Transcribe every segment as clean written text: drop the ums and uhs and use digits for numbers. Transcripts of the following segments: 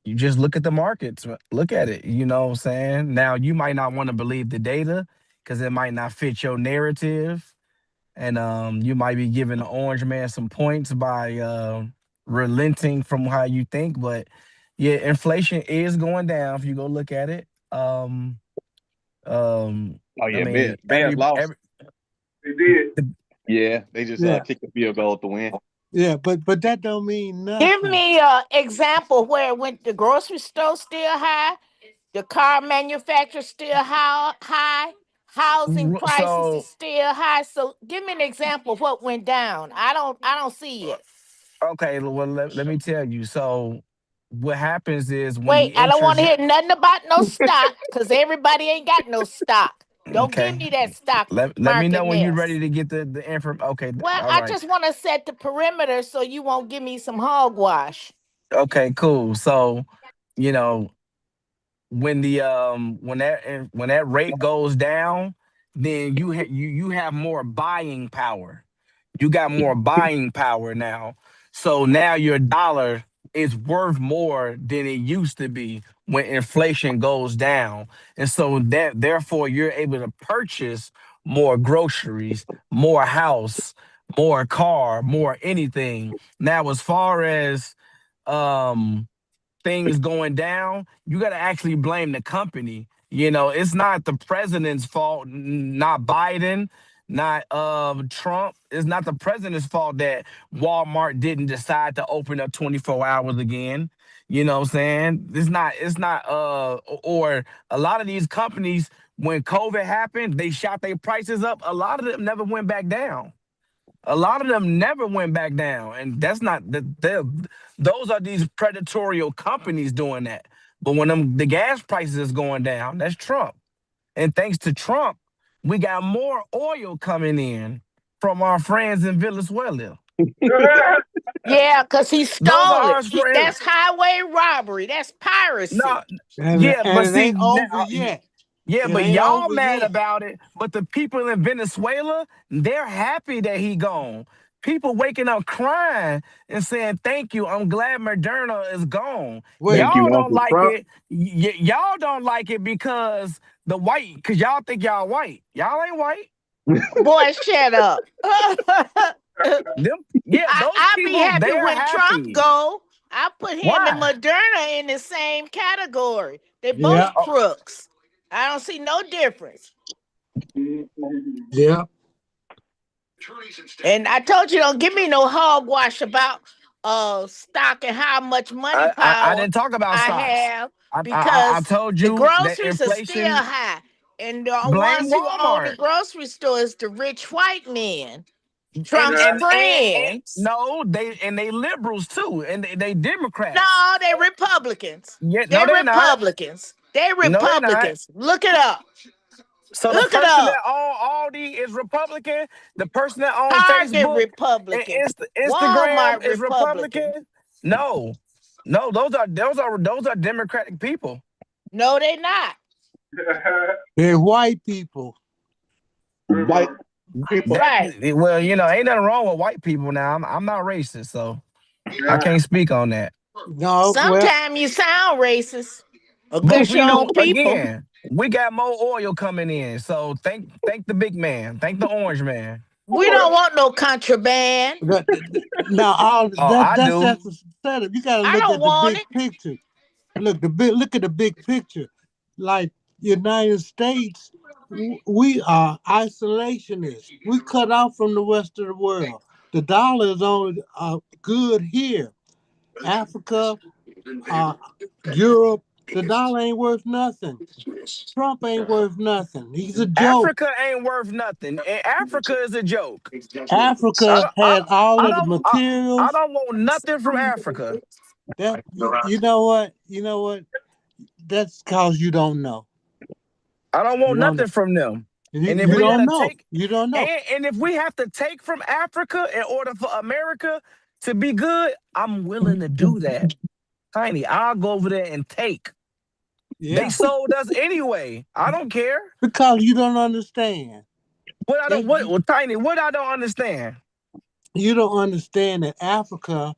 You just look at the markets. Look at it. You know what I'm saying? Now you might not want to believe the data because it might not fit your narrative. And you might be giving the orange man some points by relenting from how you think. But yeah, inflation is going down if you go look at it. Oh I yeah, mean, Bears lost. They did. Yeah, they just Yeah, kicked the field goal to win. yeah, but that don't mean Give nothing. me an example where it went the grocery store still high, the car manufacturer still high, housing prices is so still high. So give me an example of what went down. I don't see it. okay, well let me tell you. So what happens is when Wait, the I don't want interest to hear nothing about no stock because everybody ain't got no stock. Don't give okay, me that stock let me know market when you're mess. ready to get the info. Okay, Well, all I right. just want to set the perimeter so you won't give me some hogwash. Okay, cool. So, you know, when that rate goes down, then you have more buying power. You got more buying power now. So now your dollar is worth more than it used to be when inflation goes down. And so that therefore you're able to purchase more groceries, more house, more car, more anything. Now as far as um things going down, you got to actually blame the company. You know, it's not the president's fault, not Biden, not Trump. It's not the president's fault that Walmart didn't decide to open up 24 hours again. You know what I'm saying? It's not or a lot of these companies when COVID happened, they shot their prices up. A lot of them never went back down. A lot of them never went back down, and that's not those are these predatory companies doing that. But when the gas prices is going down, that's Trump. And thanks to Trump, we got more oil coming in from our friends in Venezuela. Yeah, because he Those stole are it. our friends. That's highway robbery. That's No, piracy. yeah, And but it see ain't now, over yet. yeah, It but ain't y'all over mad yet. about it. But the people in Venezuela, they're happy that he gone. People waking up crying and saying, "Thank you. I'm glad Moderna is gone." Wait, Thank Y'all you, don't Uncle like Trump. it. Y'all don't like it because because y'all think y'all white. Y'all ain't white. Boy, shut up. Them, yeah, those I be people, happy they're when Trump happy. go. I put him and Why? Moderna in the same category. They yeah, both crooks. I don't see no difference. yeah. And I told you don't give me no hogwash about stock and how much money I power didn't talk about I stocks. have I because told the you that groceries are still inflation. high. And the Blame ones who own the Walmart. grocery store is the rich white men, and Trump's and and friends. no, they liberals too, and they Democrats. No, they Republicans. Yeah, no, They're they're not. Republicans. They No, they're not. Republicans. Look it up. So the Look it person up. that owned Aldi is Republican. The person that owns Target Facebook and Republican. Instagram Walmart is Republican. Republican. No, no, those are Democratic people. No, they not. They're white people. White people. That Right. well, ain't nothing wrong with white people. Now I'm not racist, so I can't speak on that. No, well, Sometimes you sound racist But against we your know own people. again, we got more oil coming in. So thank the big man. Thank the orange man. We don't want no contraband. now all Oh, that I that's do. just a setup. You got to I look don't at the want big it. picture. Look at the big picture. Like United States, we are isolationists. We cut off from the rest of the world. The dollar is only good here. Africa, uh, Europe, the dollar ain't worth nothing. Trump ain't worth nothing. He's a joke. Africa ain't worth nothing. Africa is a joke. I Africa don't, I, has all I of the don't, I, I materials. don't want nothing from Africa. That you know what? You know what? That's cause you don't know. I don't You want don't nothing know. from them. And if You we don't gotta know. take, You don't know. and if we have to take from Africa in order for America to be good, I'm willing to do that. Tiny, I'll go over there and take. They Yeah. sold us anyway. I don't care. Because you don't understand. What I don't They, what well, Tiny, what I don't understand. you don't understand that Africa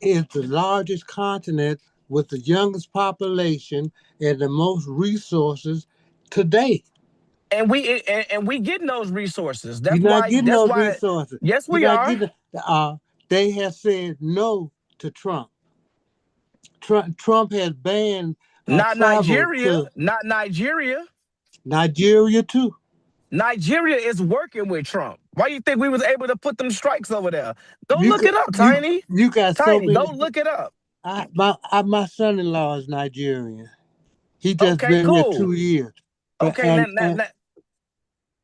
is the largest continent with the youngest population and the most resources today. And we getting those resources. You're That's not why. getting That's those why. resources. Yes, You're we not are. getting. They have said no to Trump. Trump has banned Not travel Nigeria. to Not Nigeria. Nigeria too. Nigeria is working with Trump. Why you think we was able to put them strikes over there? Go You look got it up, you Tiny. you got so Tiny, go many. look it up. My son-in-law is Nigerian. He just Okay, been here cool. 2 years, but Okay, and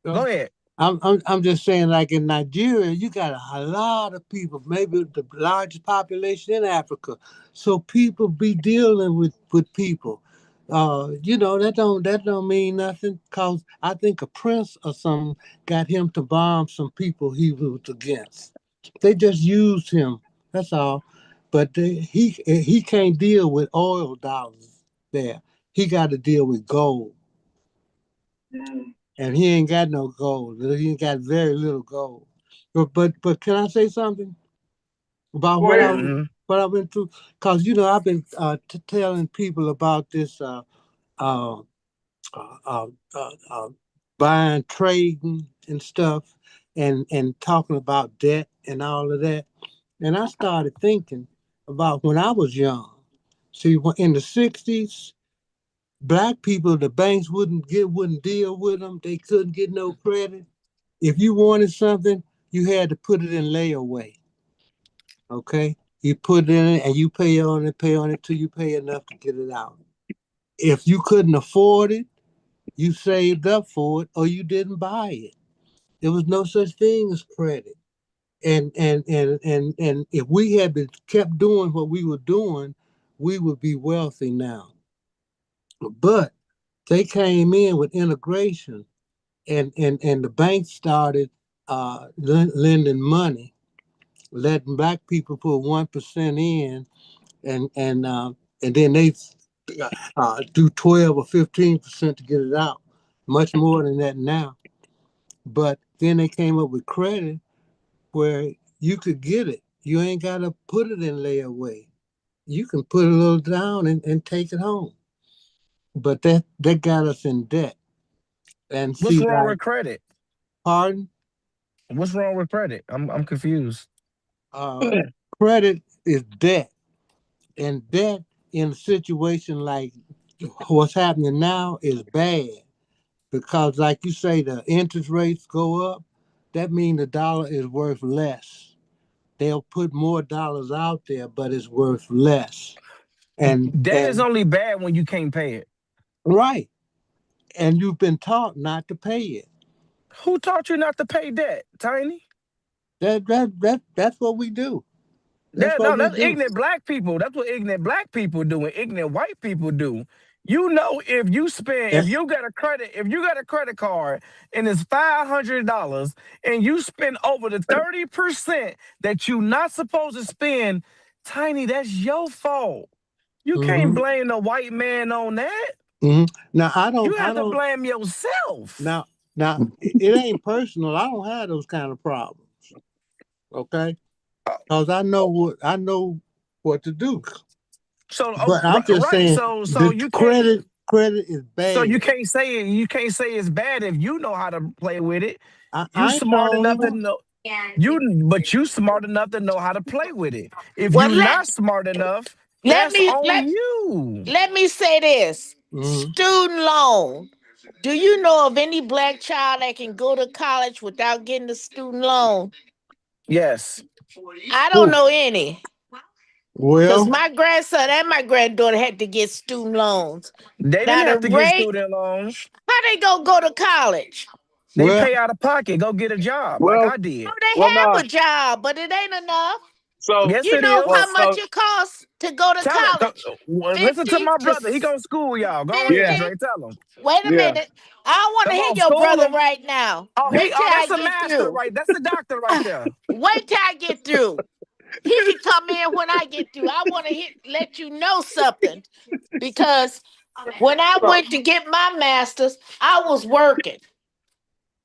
go ahead. I'm just saying, like in Nigeria, you got a lot of people, maybe the largest population in Africa. So people be dealing with people. That don't mean nothing. Cause I think a prince or something got him to bomb some people he was against. They just used him. That's all. But he can't deal with oil dollars there. He got to deal with gold, and he ain't got no gold. He ain't got very little gold. But can I say something about Mhm. what I've been through? Cause I've been telling people about this uh, uh, uh, uh, buying, trading, and stuff, and talking about debt and all of that. And I started thinking about when I was young. See, in the '60s, black people, the banks wouldn't deal with them. They couldn't get no credit. If you wanted something, you had to put it in layaway. Okay, you put it in and you pay on it till you pay enough to get it out. If you couldn't afford it, you saved up for it or you didn't buy it. There was no such thing as credit. And if we had been kept doing what we were doing, we would be wealthy now. But they came in with integration, and the bank started lending money, letting black people put 1% in, and then they do 12 or 15% to get it out, much more than that now. But then they came up with credit where you could get it. You ain't got to put it in layaway. You can put a little down and take it home. But that got us in debt. And What's see, wrong like, with credit? pardon, What's wrong with credit? I'm confused. uh, credit is debt, and debt in a situation like what's happening now is bad because, like you say, the interest rates go up. That means the dollar is worth less. They'll put more dollars out there, but it's worth less. And Debt is and only bad when you can't pay it. right, and you've been taught not to pay it. Who taught you not to pay debt, Tiny? That's what we do. That's what No, we that's do. ignorant black people. That's what ignorant black people do and ignorant white people do. You know, And, if you got a credit card and it's $500 and you spend over the 30% that you not supposed to spend, Tiny, that's your fault. You can't mhm, blame the white man on that. mhm. Now You I have to don't. blame yourself. Now it ain't personal. I don't have those kind of problems. Okay, because I know what to do. So, But I'm just right. saying So the you can't. credit is So bad. you can't say it's bad if you know how to play with it. You I smart know enough to him. know you smart enough to know how to play with it. If Well, you not smart enough, let that's me on let you. let me say this: Mhm. student loan. Do you know of any black child that can go to college without getting a student loan? Yes. I don't Who? know any. Because Well, my grandson and my granddaughter had to get student loans. They Now didn't the have to get rate, student loans. how they gonna go to college? They well, pay out of pocket, go get a job like Well, I Oh, did. they well, no. have a job, but it ain't enough. So, Yes, You it know well, how is. much so it costs to go to Tell it. college? Listen to 50 my to brother. He gonna school y'all. Go ahead, yeah, 50. Dre. Tell him. Wait a yeah. minute. I want to Come hear on, your school brother him. right now. Oh, Wait till I that's a get master through. right. That's the doctor right there. Wait till I get through. He can come in when I get through. I want to let you know something because when I So, went to get my master's, I was working.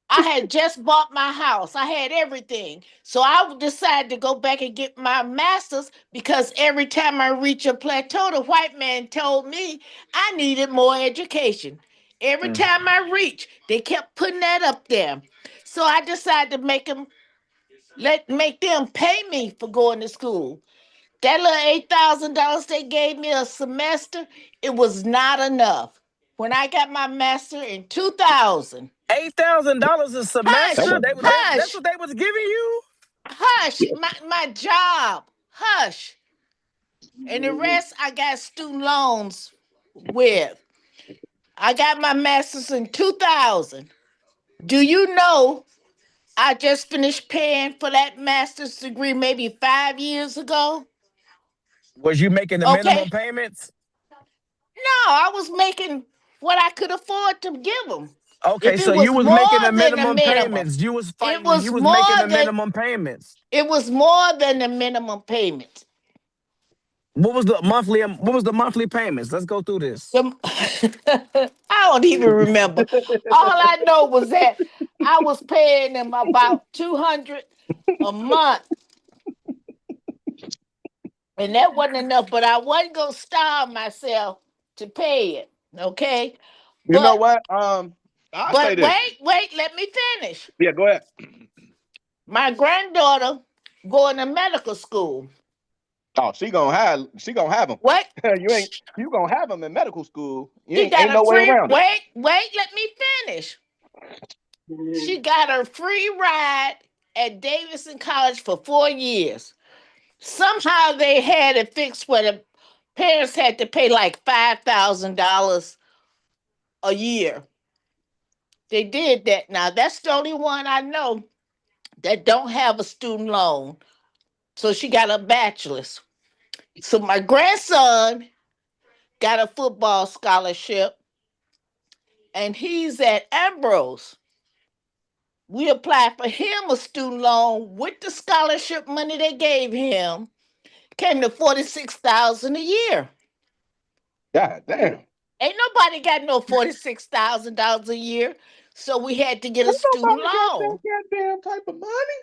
I had just bought my house. I had everything. So I decided to go back and get my master's because every time I reach a plateau, the white man told me I needed more education. Every Mm. time I reach, they kept putting that up there. So I decided to make them pay me for going to school. That little $8,000 they gave me a semester, it was not enough. When I got my master in 2000, $8,000 a That hush, semester. wasn't enough. That's hush, what they was giving you. hush, my job, hush. And the rest I got student loans with. I got my master's in 2000. Do you know I just finished paying for that master's degree maybe 5 years ago? Was you making the Okay. minimum payments? No, I was making what I could afford to give them. Okay, If so it you was was making more the than the minimum minimum, payments. You was it fighting. was You was making more the than minimum payments. it was more than the minimum payment. What was the monthly payments? Let's go through this. I don't even remember. All I know was that I was paying them about 200 a month, and that wasn't enough. But I wasn't gonna starve myself to pay it. Okay, You know but what? I'll say but this. wait, let me finish. Yeah, go ahead. My granddaughter going to medical school. Oh, she gonna have them. What? You gonna have them in medical school. She got Ain't a no way free around it. wait, let me finish. She got a free ride at Davidson College for 4 years. Somehow they had it fixed where the parents had to pay like $5,000 a year. They did that. Now that's the only one I know that don't have a student loan. So she got a bachelor's. So my grandson got a football scholarship and he's at Ambrose. We applied for him a student loan with the scholarship money they gave him. Came to 46,000 a year. God damn. Ain't nobody got no $46,000 a year, so we had to get a Ain't student nobody got loan. that goddamn type of money.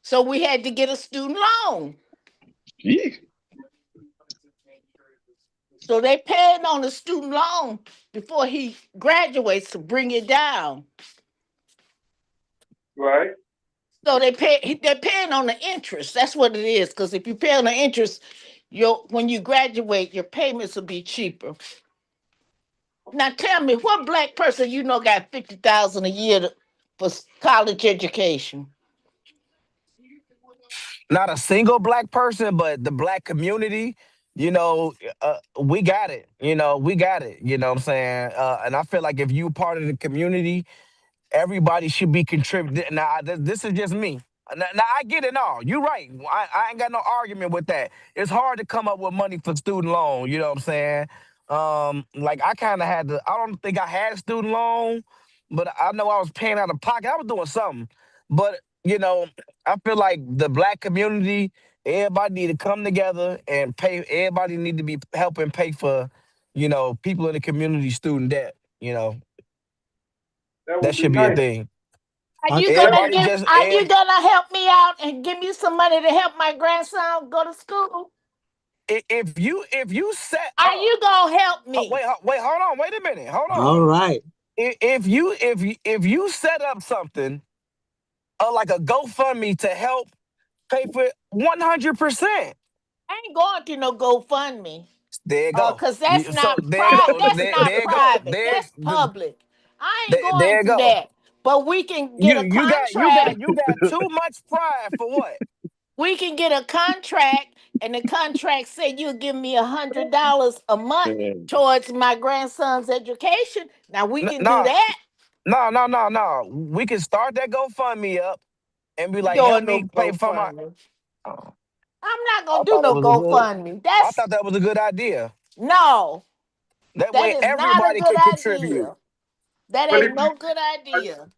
So we had to get a student loan. Jeez. So they paying on the student loan before he graduates to bring it down. Right. So they're paying on the interest. That's what it is. Because if you pay on the interest, when you graduate, your payments will be cheaper. Now tell me, what black person you know got 50,000 a year for college education? Not a single black person, but the black community. We got it. We got it. You know what I'm saying? And I feel like if you part of the community, everybody should be contributing. Now, this is just me. Now, I get it all. You're right. I ain't got no argument with that. It's hard to come up with money for student loan. You know what I'm saying? Like I kind of had to. I don't think I had a student loan, but I know I was paying out of pocket. I was doing something, but I feel like the black community, everybody need to come together and pay. Everybody need to be helping pay for, people in the community student debt. That That would be should be a nice. thing. Are I, you I, gonna Everybody give? just Are you gonna help me out and give me some money to help my grandson go to school? if you set Are up. you gonna help me? Wait, hold on, wait a minute, hold all on. right. If you set up something like a GoFundMe to help pay for it, 100%. I ain't going to no GoFundMe. There you go. Cause that's So not there you go. That's There, not there you go. private. That's public. I ain't There going you to go. that. But we can get You a you got you got contract. you got too much pride for what? We can get a contract, and the contract say you'll give me $100 a month towards my grandson's education. Now we can do No, that. no. We can start that GoFundMe up and be like, help Doing no me pay for my. GoFundMe. Oh, I'm not I gonna do thought it no was a good. GoFundMe. I thought that was a good idea. No, That that way is not a everybody good can contribute. idea. That But ain't no good idea.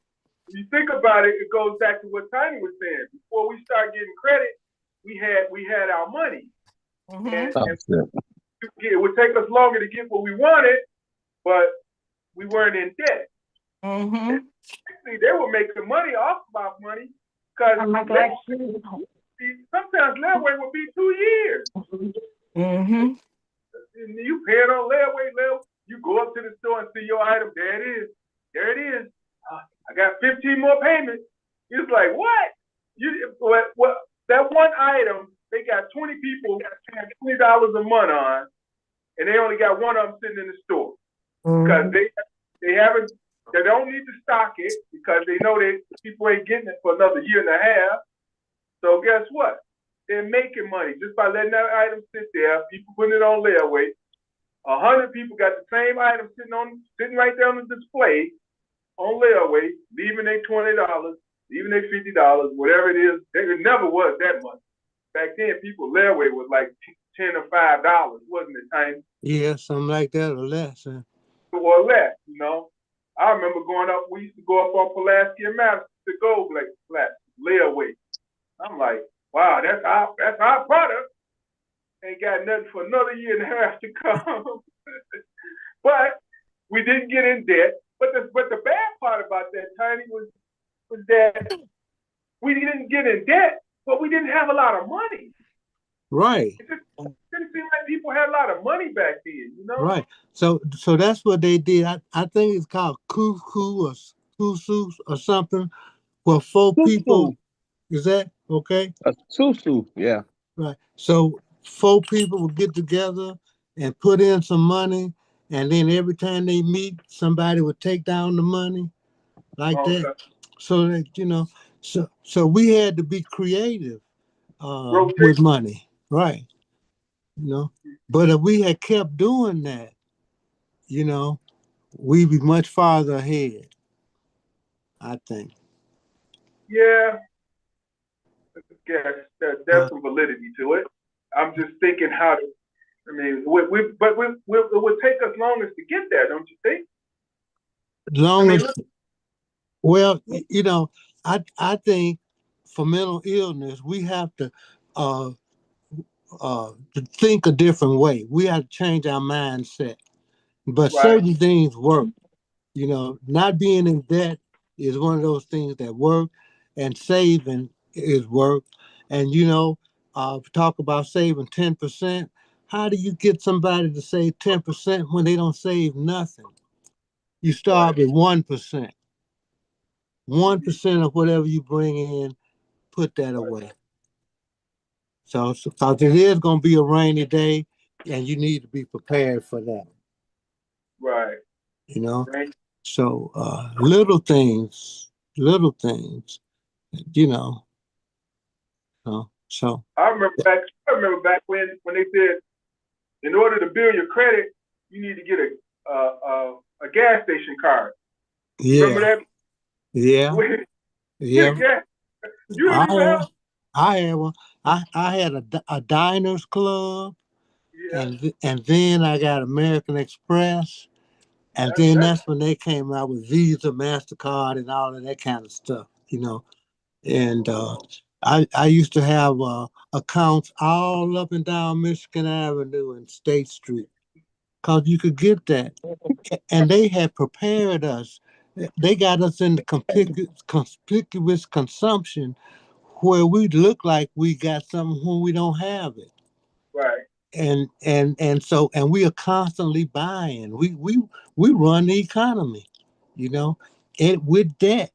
if you think about it, it goes back to what Tiny was saying. Before we start getting credit, we had our money, and it would take us longer to get what we wanted, but we weren't in debt. Mm-hmm. See, they were making money off my money because sometimes layaway would be 2 years. Mm-hmm. And you pay it on layaway. You go up to the store and see your item. There it is. There it is. I got 15 more payments. It's like, what? What? That one item, they got 20 people paying $20 a month on, and they only got one of them sitting in the store because they don't need to stock it because they know that people ain't getting it for another year and a half. So guess what? They're making money just by letting that item sit there. People putting it on layaway. 100 people got the same item sitting right there on the display on layaway, leaving their $20, leaving their $50, whatever it is. It never was that much. Back then, people layaway was like $10 or $5, wasn't it, Tiny? Yeah, something like that or less. Huh? Or less, you know. I remember growing up, we used to go up on Pulaski and Madison to go like flat layaway. I'm like, wow, that's our product. Ain't got nothing for another year and a half to come. But we didn't get in debt. But the bad part about that, Tiny, was that we didn't get in debt, but we didn't have a lot of money. Right. It didn't seem like people had a lot of money back then, you know? Right. So that's what they did. I think it's called Kuku or Kusu or something. For 4 people. Is that okay? A susu, yeah. Right. So 4 people will get together and put in some money, and then every time they meet, somebody would take down the money like that. So that, you know, so we had to be creative with money. Right. You know, but if we had kept doing that, you know, we'd be much farther ahead, I think. Yeah. Yes, there's some validity to it. I'm just thinking how to, I mean, it would take us longest to get there, don't you think? Well, you know, I think for mental illness, we have to think a different way. We have to change our mindset. But certain things work. You know, not being in debt is one of those things that work, and saving is work. And, you know, talk about saving 10%. How do you get somebody to save 10% when they don't save nothing? You start with 1%. 1% of whatever you bring in, put that away. So, because it is going to be a rainy day, and you need to be prepared for that. Right. You know? Right. So, little things, you know. So. I remember back when they said, in order to build your credit, you need to get a gas station card. Yeah. Remember that? Yeah. Yeah. I had one. I had a diners club, and then I got American Express, and then that's when they came out with Visa, MasterCard, and all of that kind of stuff, you know. And I used to have accounts all up and down Michigan Avenue and State Street, because you could get that. And they had prepared us. They got us in the conspicuous consumption where we look like we got something when we don't have it. Right. And so we are constantly buying. We run the economy, you know, and with debt.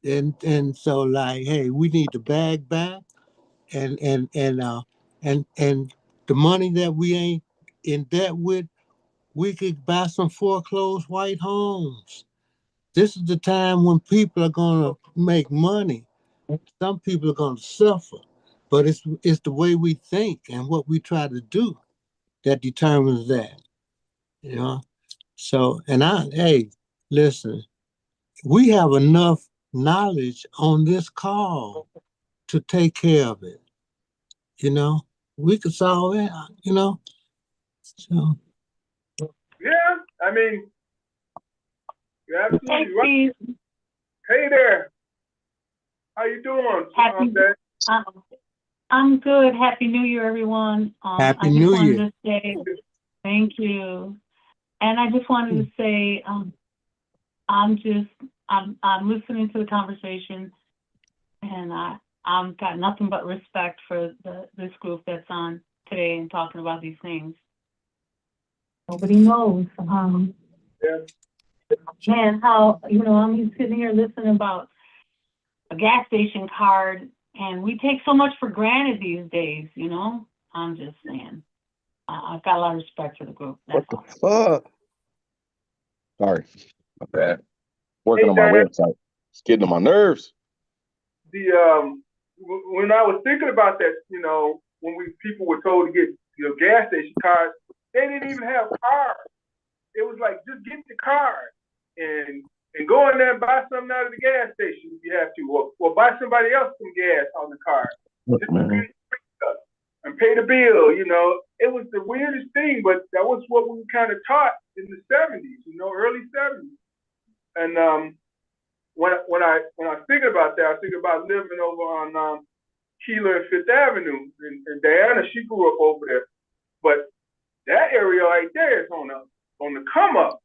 And so, like, hey, we need to bag back, and the money that we ain't in debt with, we could buy some foreclosed white homes. This is the time when people are gonna make money. Some people are gonna suffer, but it's the way we think and what we try to do that determines that. You know. So, hey, listen, we have enough knowledge on this call to take care of it. You know, we could solve it, you know. So. Yeah, I mean, you're absolutely right. Hey there. How you doing? I'm good. Happy New Year, everyone. Happy New Year. To say thank you. And I just wanted to say, I'm listening to the conversation, and I'm got nothing but respect for this group that's on today and talking about these things. Nobody knows, Yeah. man, how, I'm sitting here listening about a gas station card, and we take so much for granted these days, I'm just saying. I've got a lot of respect for the group. That's What the all. fuck? Sorry. My bad. Working on my Dan, website. It's getting on my nerves. When I was thinking about that, when people were told to get gas station cards, they didn't even have cards. It was like, just get the card and go in there and buy something out of the gas station if you have to, or buy somebody else some gas on the card. Look, man. And pay the bill, It was the weirdest thing, but that was what we were kind of taught in the 70s, early 70s. And when I was thinking about that, I was thinking about living over on Keeler and Fifth Avenue, and Diana, she grew up over there. But that area right there is on the come up.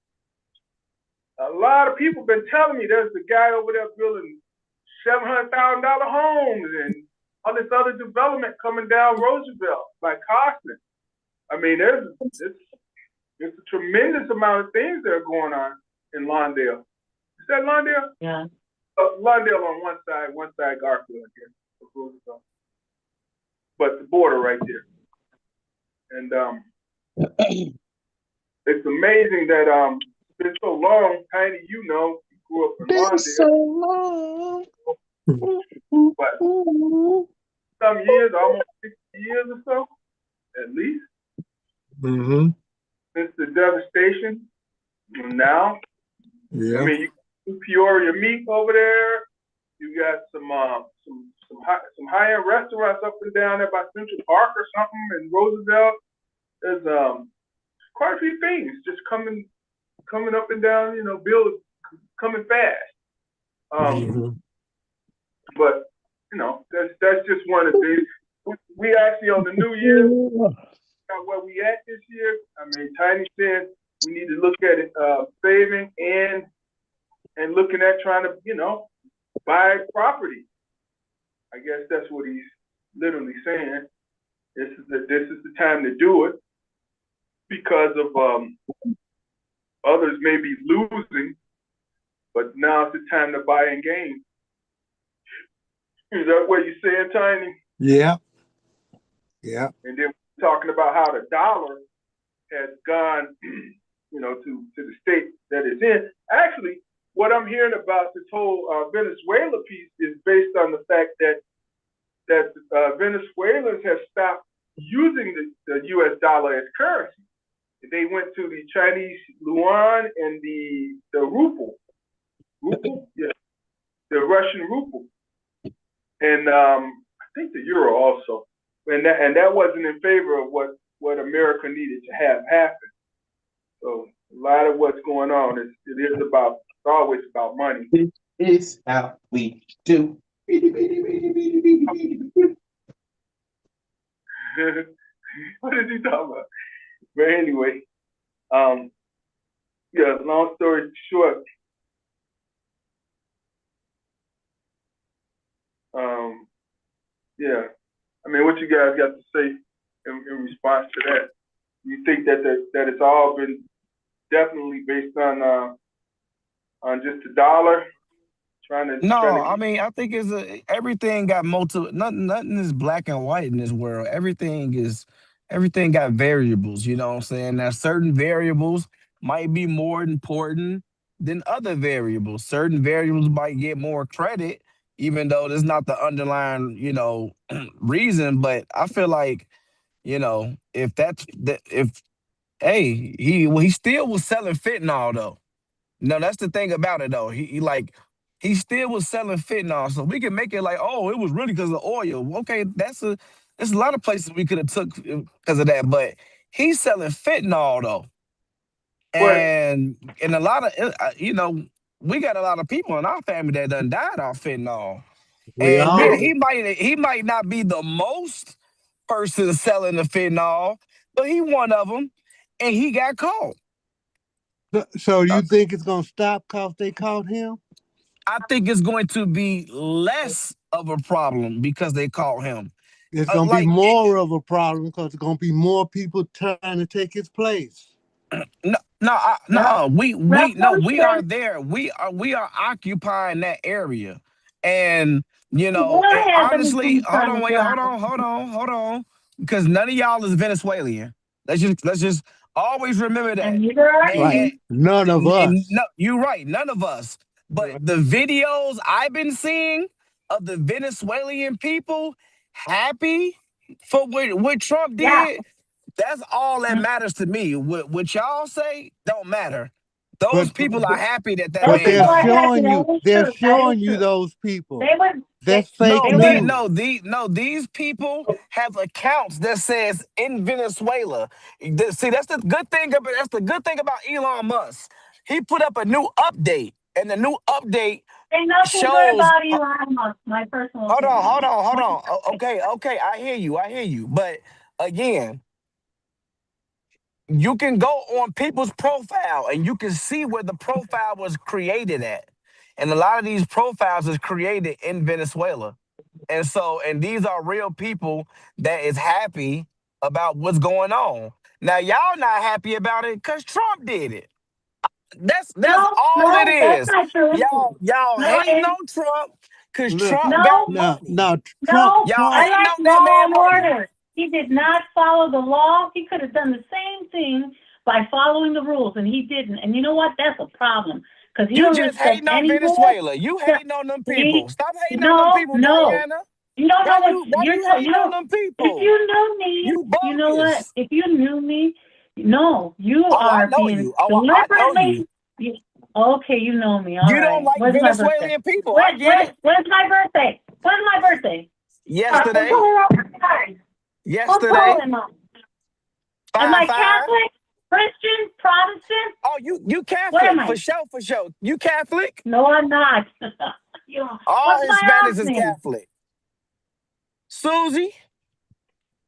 A lot of people been telling me there's a guy over there building $700,000 homes and all this other development coming down Roosevelt by Costin. I mean, there's a tremendous amount of things that are going on in Lawndale. Is that Lawndale? Yeah. Lawndale on one side Garfield, I guess, Roosevelt. But the border right there. And it's amazing that it's been so long. Tiny, you grew up in Lawndale. So long. But some years, almost 60 years or so, at least. Mm-hmm. Since the devastation. Now, Yeah. I mean, you got Peoria Meat over there. You got some high-end restaurants up and down there by Central Park or something in Roosevelt. There's quite a few things just coming up and down, coming fast. But that's just one of the things. We actually on the new year, where we at this year. I mean, Tiny said we need to look at it, saving and looking at trying to, buy property. I guess that's what he's literally saying. This is the time to do it because of others may be losing, but now it's the time to buy and gain. Is that what you're saying, Tiny? Yeah. Yeah. And then we're talking about how the dollar has gone, to the state that it's in. Actually, what I'm hearing about this whole Venezuela piece is based on the fact that Venezuelans have stopped using the U.S. dollar as currency. They went to the Chinese yuan and the ruble. Ruble? Yeah. The Russian ruble. And I think the euro also. And that wasn't in favor of what America needed to have happen. So a lot of what's going on it's always about money. This is how we do. What is he talking about? But anyway, long story short, I mean, what you guys got to say in response to that? You think that it's all been definitely based on just the dollar? I mean, I think everything got multiple. Nothing is black and white in this world. Everything got variables. You know what I'm saying? Now, certain variables might be more important than other variables. Certain variables might get more credit, even though there's not the underlying, reason. But I feel like, he still was selling fentanyl though. No, that's the thing about it though. He still was selling fentanyl, so we can make it like, oh, it was really because of oil. Okay, there's a lot of places we could have took because of that, but he's selling fentanyl though, and a lot of we got a lot of people in our family that done died off fentanyl, and he might not be the most person selling the fentanyl, but he one of them, and he got caught. So you think it's gonna stop because they caught him? I think it's going to be less of a problem because they caught him. It's gonna be Like more of a problem because it's gonna be more people trying to take his place. no, we are Revolution. there. We are occupying that area, and What and has honestly, anything trying to drive? hold on, because none of y'all is Venezuelan. Let's just always remember that. And neither are And, Right. and, we. None of and us. no, you're right, none of us. But the videos I've been seeing of the Venezuelan people happy for what Trump Yeah. did, that's all that matters to me. What y'all say don't matter. Those But people are happy that that Those man people they're are gone. happy. showing That you is they're true. That is showing you true. those people. They would. That's They fake No, would. news. these people have accounts that says in Venezuela. See, that's the good thing about Elon Musk. He put up a new update, and the new update Say nothing good shows. about Elon Musk. My personal Hold on, hold opinion. on, hold on. Okay, I hear you. But again, you can go on people's profile and you can see where the profile was created at. And a lot of these profiles is created in Venezuela. And these are real people that is happy about what's going on. Now y'all not happy about it because Trump did it. That's No, all it no, that's is. not true. Y'all No, hating on Trump because Look, Trump got no, money. no. Y'all I hating like on that law man and money. order. He did not follow the law. He could have done the same thing by following the rules, and he didn't. And you know what? That's a problem because he You don't just respect hating on any rule. Venezuela. You No, hating on them people. he, Stop hating on them no, people, no. Diana. You don't know what Why you're you talking. hating on them If people? you knew me, You you know what? bogus. If you knew me, no, you Oh, I are know being you. Oh, I know you. deliberately. Okay, you know me. All You don't right. like When's my birthday? Venezuelan people. I get it. When's my birthday? When's my birthday? Yesterday. What Yesterday. pole am I? Am I 5-5. Catholic, Christian, Protestant? Oh, you What am Catholic I? for sure, for sure. You Catholic? No, I'm not. You know, All what's my Hispanics last is name? Catholic. Susie?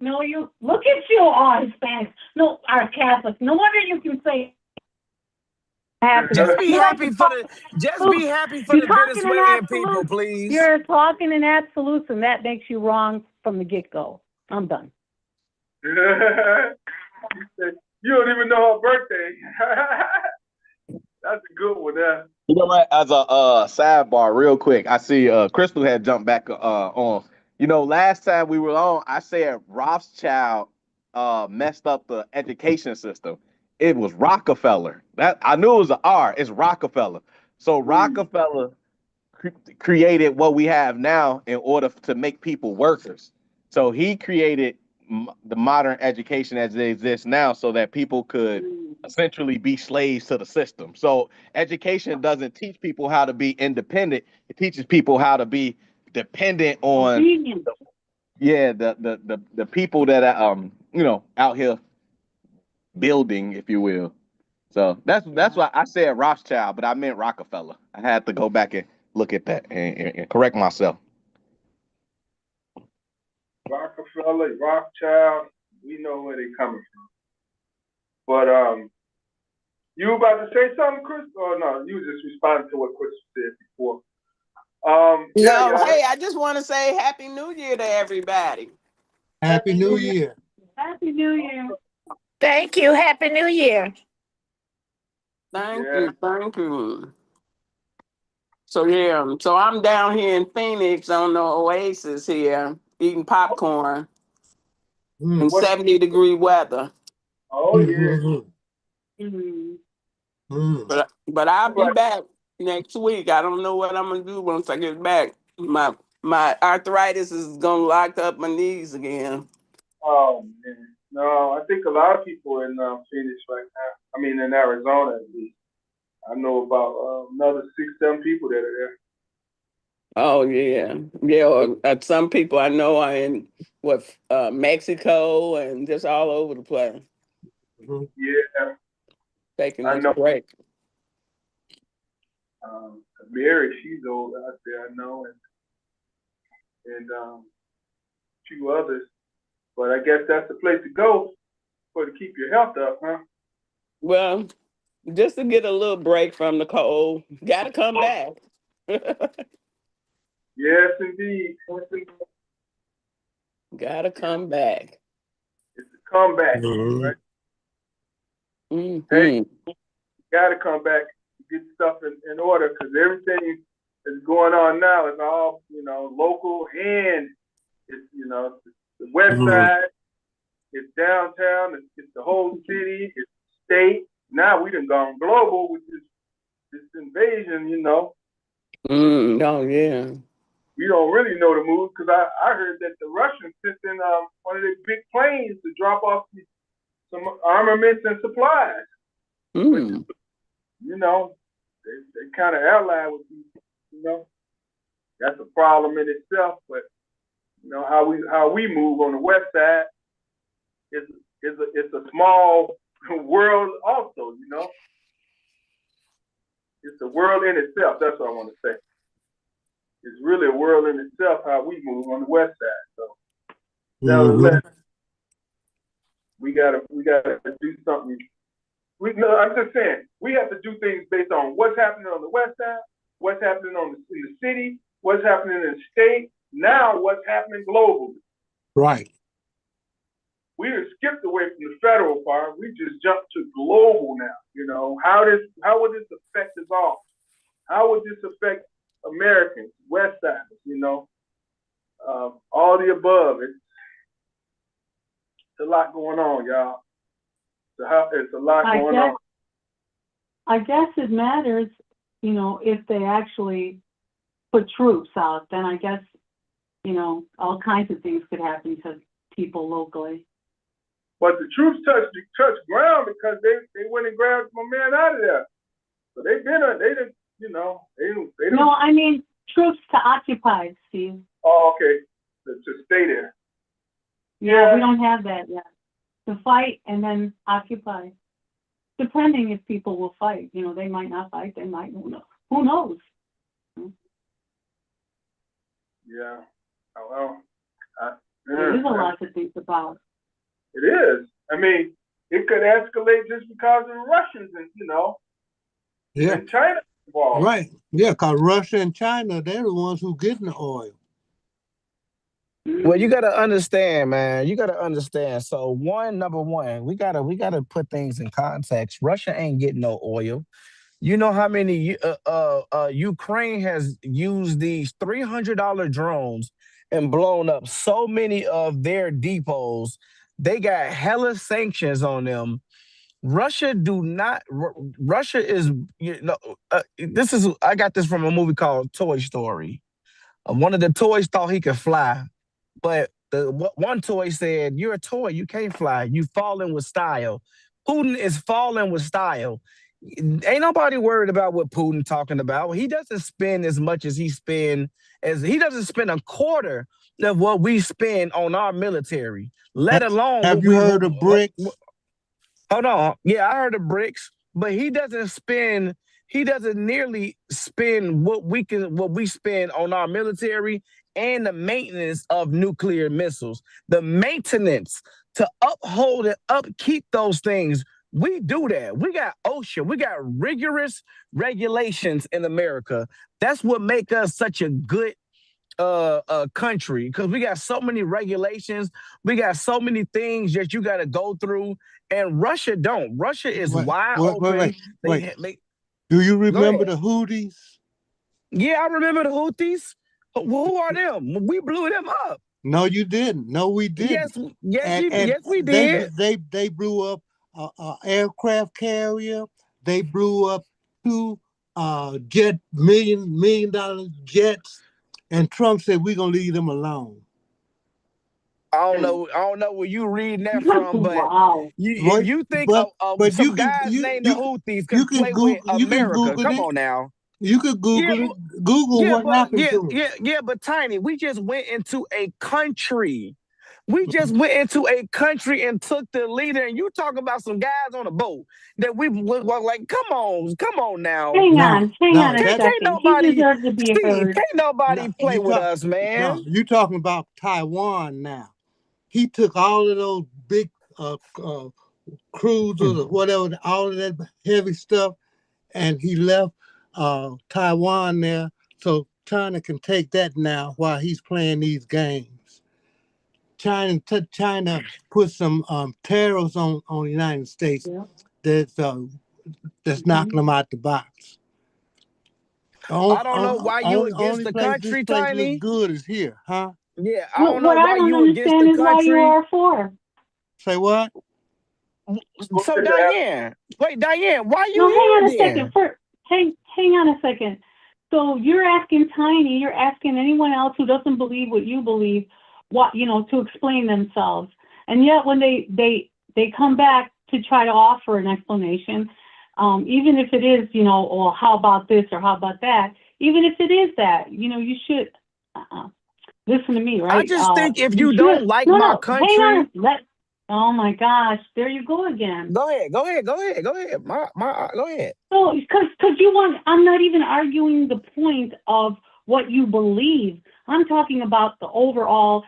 No, you look at you, all Hispanics. No, are Catholic. No wonder you can say happy. Just be You like happy to for talk the just be absolutes. happy for You're the talking in Venezuelan people, absolutes. please. You're talking in absolutes, and that makes you wrong from the get-go. I'm done. You don't even know her birthday. That's a good one there. You know what? As a sidebar, real quick, I see Crystal had jumped back on. You know, last time we were on, I said Rothschild messed up the education system. It was Rockefeller. That I knew it was an R. It's Rockefeller. So Rockefeller created what we have now in order to make people workers. So he created the modern education as it exists now so that people could essentially be slaves to the system. So education doesn't teach people how to be independent. It teaches people how to be dependent on Obedience. the people that are out here building, if you will. So that's why I said Rothschild, but I meant Rockefeller. I had to go back and look at that and correct myself. Rockefeller, Rothschild, we know where they coming from. But you about to say something, Chris? Or no, you just responding to what Chris said before. No, hey, I just want to say Happy New Year to everybody. Happy New Year. Happy New Year. Thank you. Happy New Year. Thank you. So I'm down here in Phoenix on the Oasis here, eating popcorn in 70-degree weather. Oh yeah. But I'll be back next week. I don't know what I'm gonna do once I get back. My arthritis is gonna lock up my knees again. Oh man. No, I think a lot of people in Phoenix right now. I mean, in Arizona at least. I know about another 6, 7 people that are there. Oh yeah. Or some people I know are in Mexico and just all over the place Yeah, taking I this know. break. Mary, she's old out there, I know, and a few others. But I guess that's the place to go to keep your health up, huh? Well, Just to get a little break from the cold. Gotta come back. Yes, indeed. Gotta come back. It's a comeback, Mhm. right? Hmm. Hey, got to come back and get stuff in order because everything that's going on now is all, local and it's, the west Mhm. side, it's downtown, it's the whole city, it's state. Now we done gone global with this invasion, Oh yeah. We don't really know the move because I heard that the Russians sent in one of their big planes to drop off some armaments and supplies. Hmm. They kind of allied with these, that's a problem in itself. But how we move on the west side it's a small world also. It's a world in itself. That's what I want to say. It's really a world in itself how we move on the west side. So nevertheless, we gotta do something. I'm just saying we have to do things based on what's happening on the west side, what's happening in the city, what's happening in the state. Now, what's happening globally? Right. We have skipped away from the federal part. We just jumped to global now. How would this affect us all? How would this affect Americans, West Siders? All the above. It's a lot going on, y'all. It's a lot going on. I guess it matters, if they actually put troops out, then I guess, all kinds of things could happen to people locally. But the troops touched ground because they went and grabbed my man out of there. So they didn't. No, I mean troops to occupy, Steve. Oh, okay. To stay there. Yeah, we don't have that yet. To fight and then occupy. Depending if people will fight. They might not fight, they might. Who knows? Yeah. Well, There is a lot to think about. It is. I mean, it could escalate just because of the Russians and China involved. Right. Yeah, because Russia and China, they're the ones who getting the oil. Well, you gotta understand, man. You gotta understand. So number one, we gotta put things in context. Russia ain't getting no oil. You know how many Ukraine has used these $300 drones and blown up so many of their depots. They got hella sanctions on them. Russia is, I got this from a movie called Toy Story. One of the toys thought he could fly, but one toy said, "You're a toy. You can't fly. You falling with style." Putin is falling with style. Ain't nobody worried about what Putin talking about. He doesn't spend as much as he doesn't spend a quarter of what we spend on our military, let alone Have you heard of BRICS? Hold on. Yeah, I heard of BRICS, but he doesn't nearly spend what we spend on our military and the maintenance of nuclear missiles. The maintenance to uphold and upkeep those things, we do that. We got OSHA. We got rigorous regulations in America. That's what make us such a good country, because we got so many regulations. We got so many things that you got to go through, and Russia don't. Russia is wide open. Wait. Do you remember the Houthis? Yeah, I remember the Houthis. Who are them? We blew them up. No, you didn't. No, we didn't. Yes, we did. They blew up an aircraft carrier. They blew up 2 million dollar jets, and Trump said we're gonna leave them alone. I don't know where you reading that from, but wow. you think some guys named the Houthis can play with America. Come on now. You could Google it. Google what happened to them. Yeah, but Tiny, we just went into a country. We just went into a country and took the leader, and you talking about some guys on a boat that we were like, come on now. Hang on a second. Can't nobody, deserves to be heard. Can't nobody play with us, man. No, you talking about Taiwan now. He took all of those big cruisers or whatever, all of that heavy stuff, and he left Taiwan there, so China can take that now while he's playing these games. China put some tariffs on the United States that's knocking them out the box. I don't know why you against Only the place this country, place Tiny. looks good is here, huh? Yeah, I don't know What I why don't you against the understand is why you country. are for. Say what? So Diane, wait, Diane, why No, you hang on a here second. then? First, hang on a second. So you're asking Tiny, you're asking anyone else who doesn't believe what you believe, what to explain themselves. And yet when they come back to try to offer an explanation, even if it is, well, how about this or how about that? Even if it is that, you should listen to me, right? I just think if you should. don't like No, my hang country, on. Oh my gosh, there you go again. go ahead. Go ahead. Go ahead. So, because I'm not even arguing the point of what you believe. I'm talking about the overall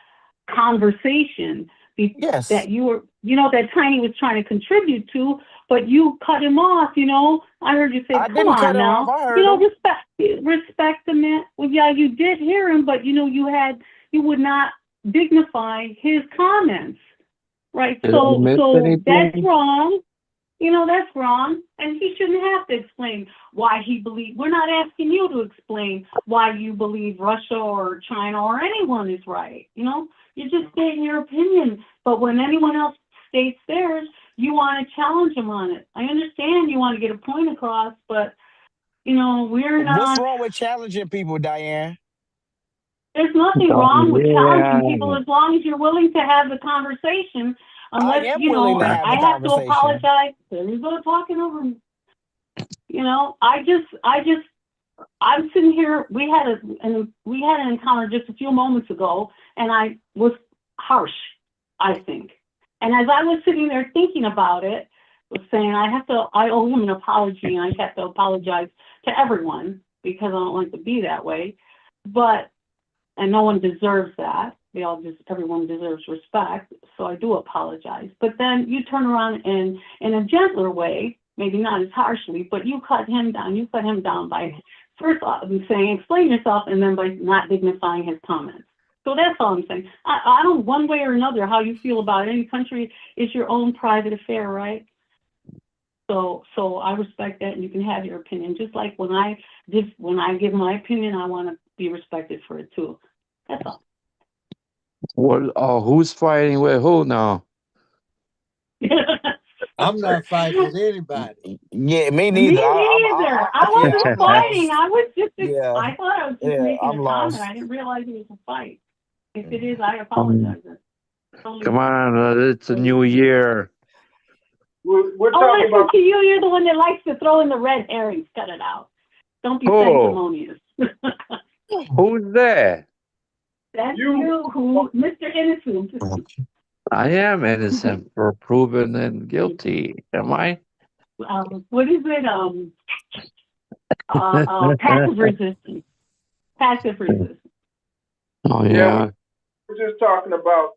conversation Yes. that you were, that Tiny was trying to contribute to, but you cut him off. I heard you say, I "Come didn't cut on it now," off. I heard him. respect the man. Well, yeah, you did hear him, but you would not dignify his comments, right? Did I miss So anything? that's wrong. That's wrong, and he shouldn't have to explain why he believes. We're not asking you to explain why you believe Russia or China or anyone is right. You're just stating your opinion. But when anyone else states theirs, you want to challenge them on it. I understand you want to get a point across, but we're not. What's wrong with challenging people, Diane? There's nothing wrong with challenging people as long as you're willing to have the conversation. Unless, I am willing to have I the have to conversation. apologize. There you go, talking over me. I'm sitting here. We had an encounter just a few moments ago, and I was harsh, I think. And as I was sitting there thinking about it, was saying I owe him an apology, and I have to apologize to everyone because I don't like to be that way. And no one deserves that. Everyone deserves respect. So I do apologize. But then you turn around and in a gentler way, maybe not as harshly, but you cut him down. You cut him down by first off saying, explain yourself, and then by not dignifying his comments. So that's all I'm saying. I don't, one way or another, how you feel about any country is your own private affair, right? So I respect that, and you can have your opinion. Just like when I give my opinion, I want to be respected for it too. That's all. Who's fighting with who now? I'm not fighting with anybody. Yeah, me Me neither. neither. I wasn't fighting. I was just. Yeah. I thought I was just making I'm a lost. comment. I didn't realize it was a fight. If it is, I apologize. Come on, it's a new year. We're talking listen about. to you. You're the one that likes to throw in the red herrings. Cut it out. Don't be sanctimonious. Who's that? That's you, who, Mr. Innocent. I am innocent for proven and guilty. Am I? What is it? Passive resistance. Passive resistance. Oh yeah. We're just talking about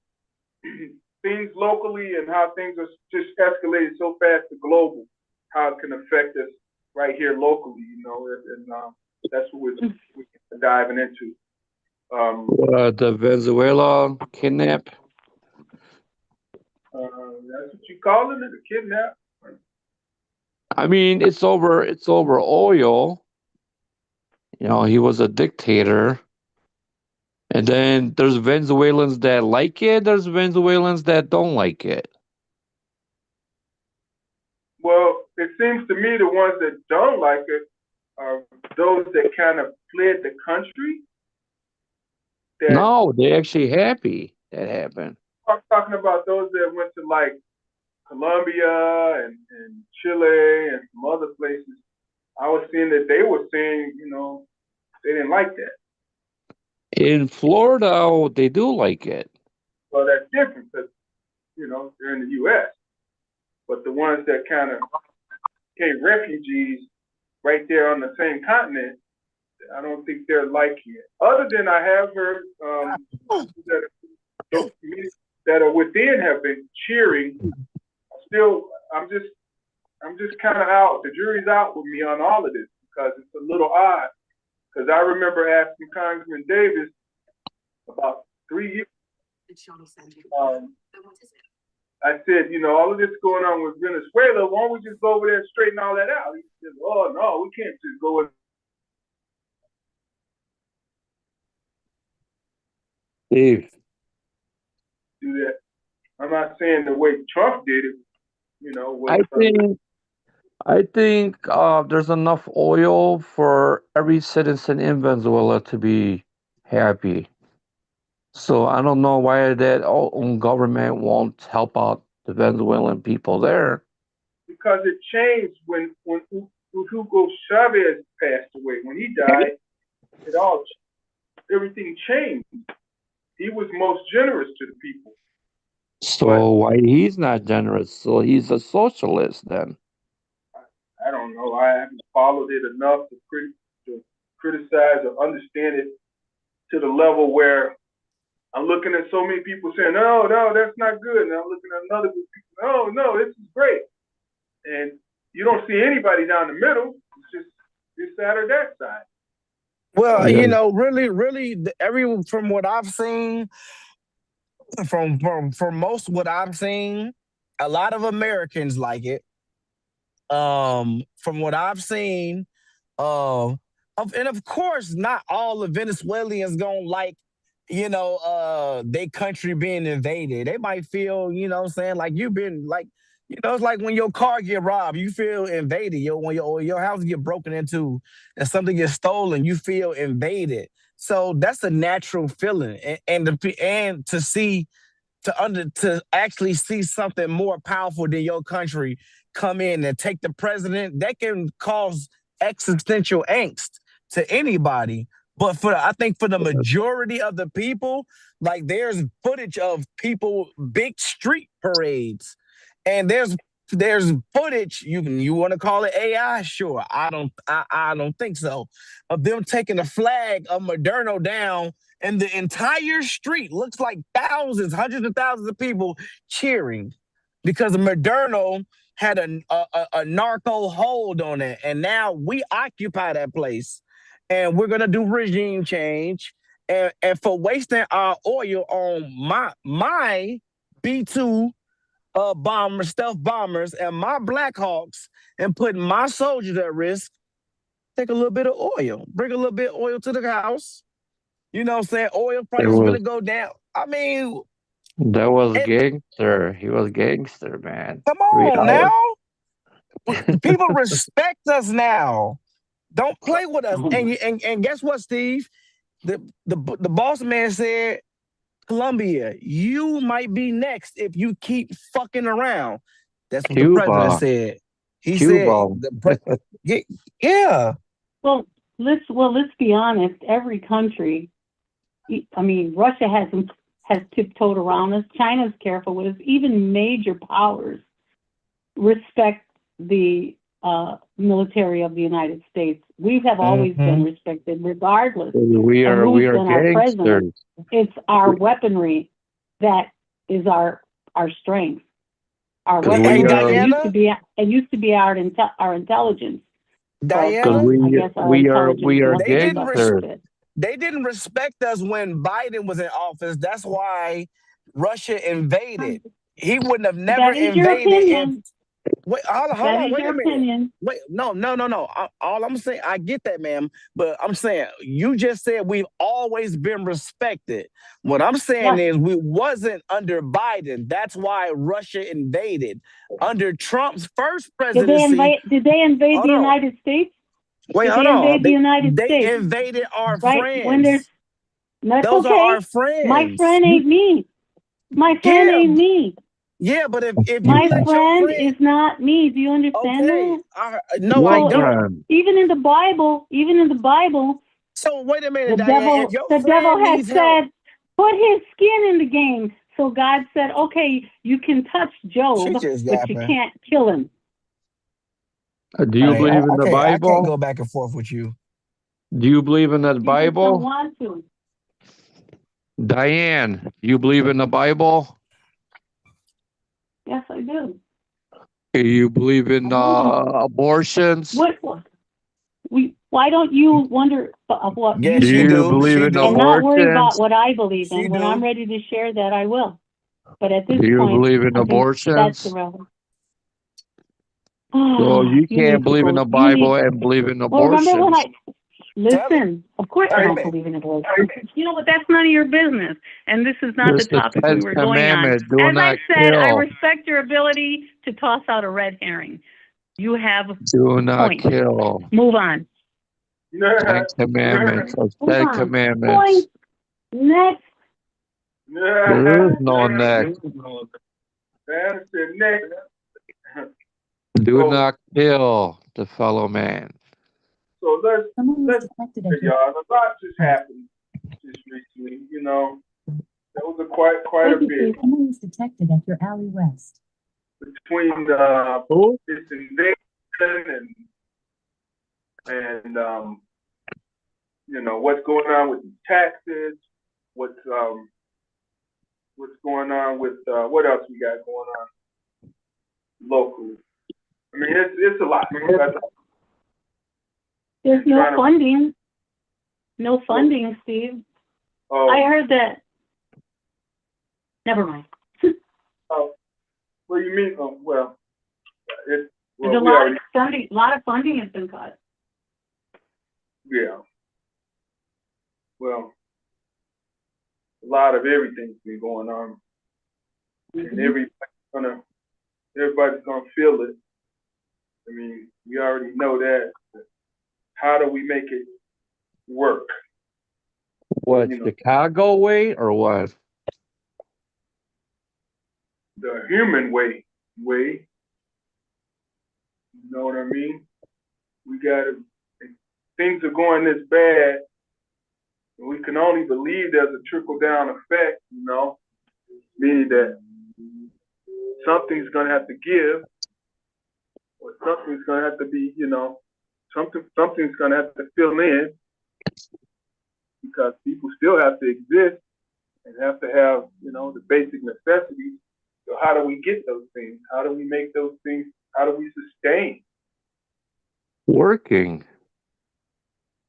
things locally and how things are just escalated so fast to global, how it can affect us right here locally, and that's what we're diving into. The Venezuela kidnap? That's what you calling it, a kidnap? I mean, it's over oil. He was a dictator. And then there's Venezuelans that like it. There's Venezuelans that don't like it. Well, it seems to me the ones that don't like it are those that kind of fled the country. No, they're actually happy that happened. I'm talking about those that went to like Colombia and Chile and some other places. I was seeing that they were saying, they didn't like that. In Florida, they do like it. Well, that's different because, they're in the U.S. But the ones that kind of became refugees right there on the same continent, I don't think they're liking it. Other than I have heard that are within have been cheering. Still, I'm just kind of out. The jury's out with me on all of this because it's a little odd. Because I remember asking Congressman Davis about 3 years. I said, all of this going on with Venezuela. Why don't we just go over there and straighten all that out? He said, "Oh no, we can't just go and Steve, do that." I'm not saying the way Trump did it. I think there's enough oil for every citizen in Venezuela to be happy. So I don't know why that own government won't help out the Venezuelan people there. Because it changed when Hugo Chavez passed away. When he died, everything changed. He was most generous to the people. So why he's not generous? So he's a socialist then. I don't know. I haven't followed it enough to criticize or understand it to the level where I'm looking at so many people saying, no, that's not good. And I'm looking at another group of people, no, this is great. And you don't see anybody down the middle. It's just this side or that side. Well, really, from what I've seen, from most what I've seen, a lot of Americans like it. From what I've seen, and of course, not all the Venezuelans gonna like, their country being invaded. They might feel, saying, like you've been like, it's like when your car get robbed, you feel invaded. When your house get broken into and something gets stolen, you feel invaded. So that's a natural feeling, and to actually see something more powerful than your country come in and take the president, that can cause existential angst to anybody. But I think for the majority of the people, like there's footage of people, big street parades, and there's footage, you want to call it AI, sure. I don't think so. Of them taking the flag of Moderno down, and the entire street looks like thousands, hundreds of thousands of people cheering because Moderno had a narco hold on it, and now we occupy that place, and we're gonna do regime change, and for wasting our oil on my B-2 bombers, stealth bombers, and my Black Hawks, and putting my soldiers at risk. Take a little bit of oil, bring a little bit of oil to the house. You know what I'm saying? Oil prices gonna go down. I mean, that was gangster. He was gangster, man. Come on now. People respect us now. Don't play with us. And guess what, Steve? The boss man said, Colombia, you might be next if you keep fucking around. That's what the president said. He said, yeah. Well, let's be honest. Every country, Russia has tiptoed around us. China's careful with us. Even major powers respect the military of the United States. We have always been respected, regardless. We are gangsters. It's our weaponry that is our strength. Our weaponry. It used to be our intelligence. Diana, we are gangsters. They didn't respect us when Biden was in office. That's why Russia invaded. He wouldn't have never invaded. Wait, hold on, wait a minute. Opinion. Wait, no. All I'm saying, I get that, ma'am, but I'm saying you just said we've always been respected. What I'm saying is we wasn't under Biden. That's why Russia invaded. Under Trump's first presidency, did they invade the United States? Wait, hold on. They invaded our friends. Those are our friends. My friend ain't me. My friend ain't me. Yeah, but if my friend is not me, do you understand that? No, I don't. Even in the Bible. So wait a minute, the devil has said, put his skin in the game. So God said, okay, you can touch Job, but you can't kill him. Do you believe in the Bible? I can't go back and forth with you. Do you believe in the Bible? Don't want to. Diane, you believe in the Bible? Yes, I do. You believe in abortions? Why don't you wonder what Yeah, you Do she you believe do. believe She in and do. not worry about abortions? what I believe She in? When I'm do. ready to share that, I will. But at this Do you point, believe in I think that's abortions? irrelevant. So you You can't need to believe in go. the You need. Bible and believe in Well, remember when abortions. Tell it. listen? Of course, I Tell don't me. believe in abortion. You know, but that's none of your business. And this is not the It's the topic we 10th were going on. commandment. Do As I not said, I kill. respect your ability to toss out a red herring. You have Do not points. kill. Move on. 10 commandments. That's Move 10 on. commandments. Point. Next. There is no next. That's the next. Do So, not kill the fellow man. so let's Someone was let's detected at y'all. your A lot just happened just recently. You know, that was quite a bit someone was detected at your alley west. between Who? this invasion and you know what's going on with the taxes, what's going on with what else we got going on locally. I mean, it's a lot. There's no Trying to- funding. No funding, Steve. Oh, I heard that. Never mind. what do you mean? Oh, well, it's well, There's a we lot already, of funding. A lot of funding has been cut. yeah. Well, a lot of everything's been going on, and everybody's gonna feel it. I mean, we already know that. How do we make it work? What, You know, Chicago way or what? the human way. You know what I mean? We gotta. Things are going this bad. We can only believe there's a trickle down effect. You know, meaning that something's gonna have to give, or something's gonna have to be. You know, something's gonna have to fill in, because people still have to exist and have to have, you know, the basic necessities. So how do we get those things? How do we make those things? How do we sustain? Working.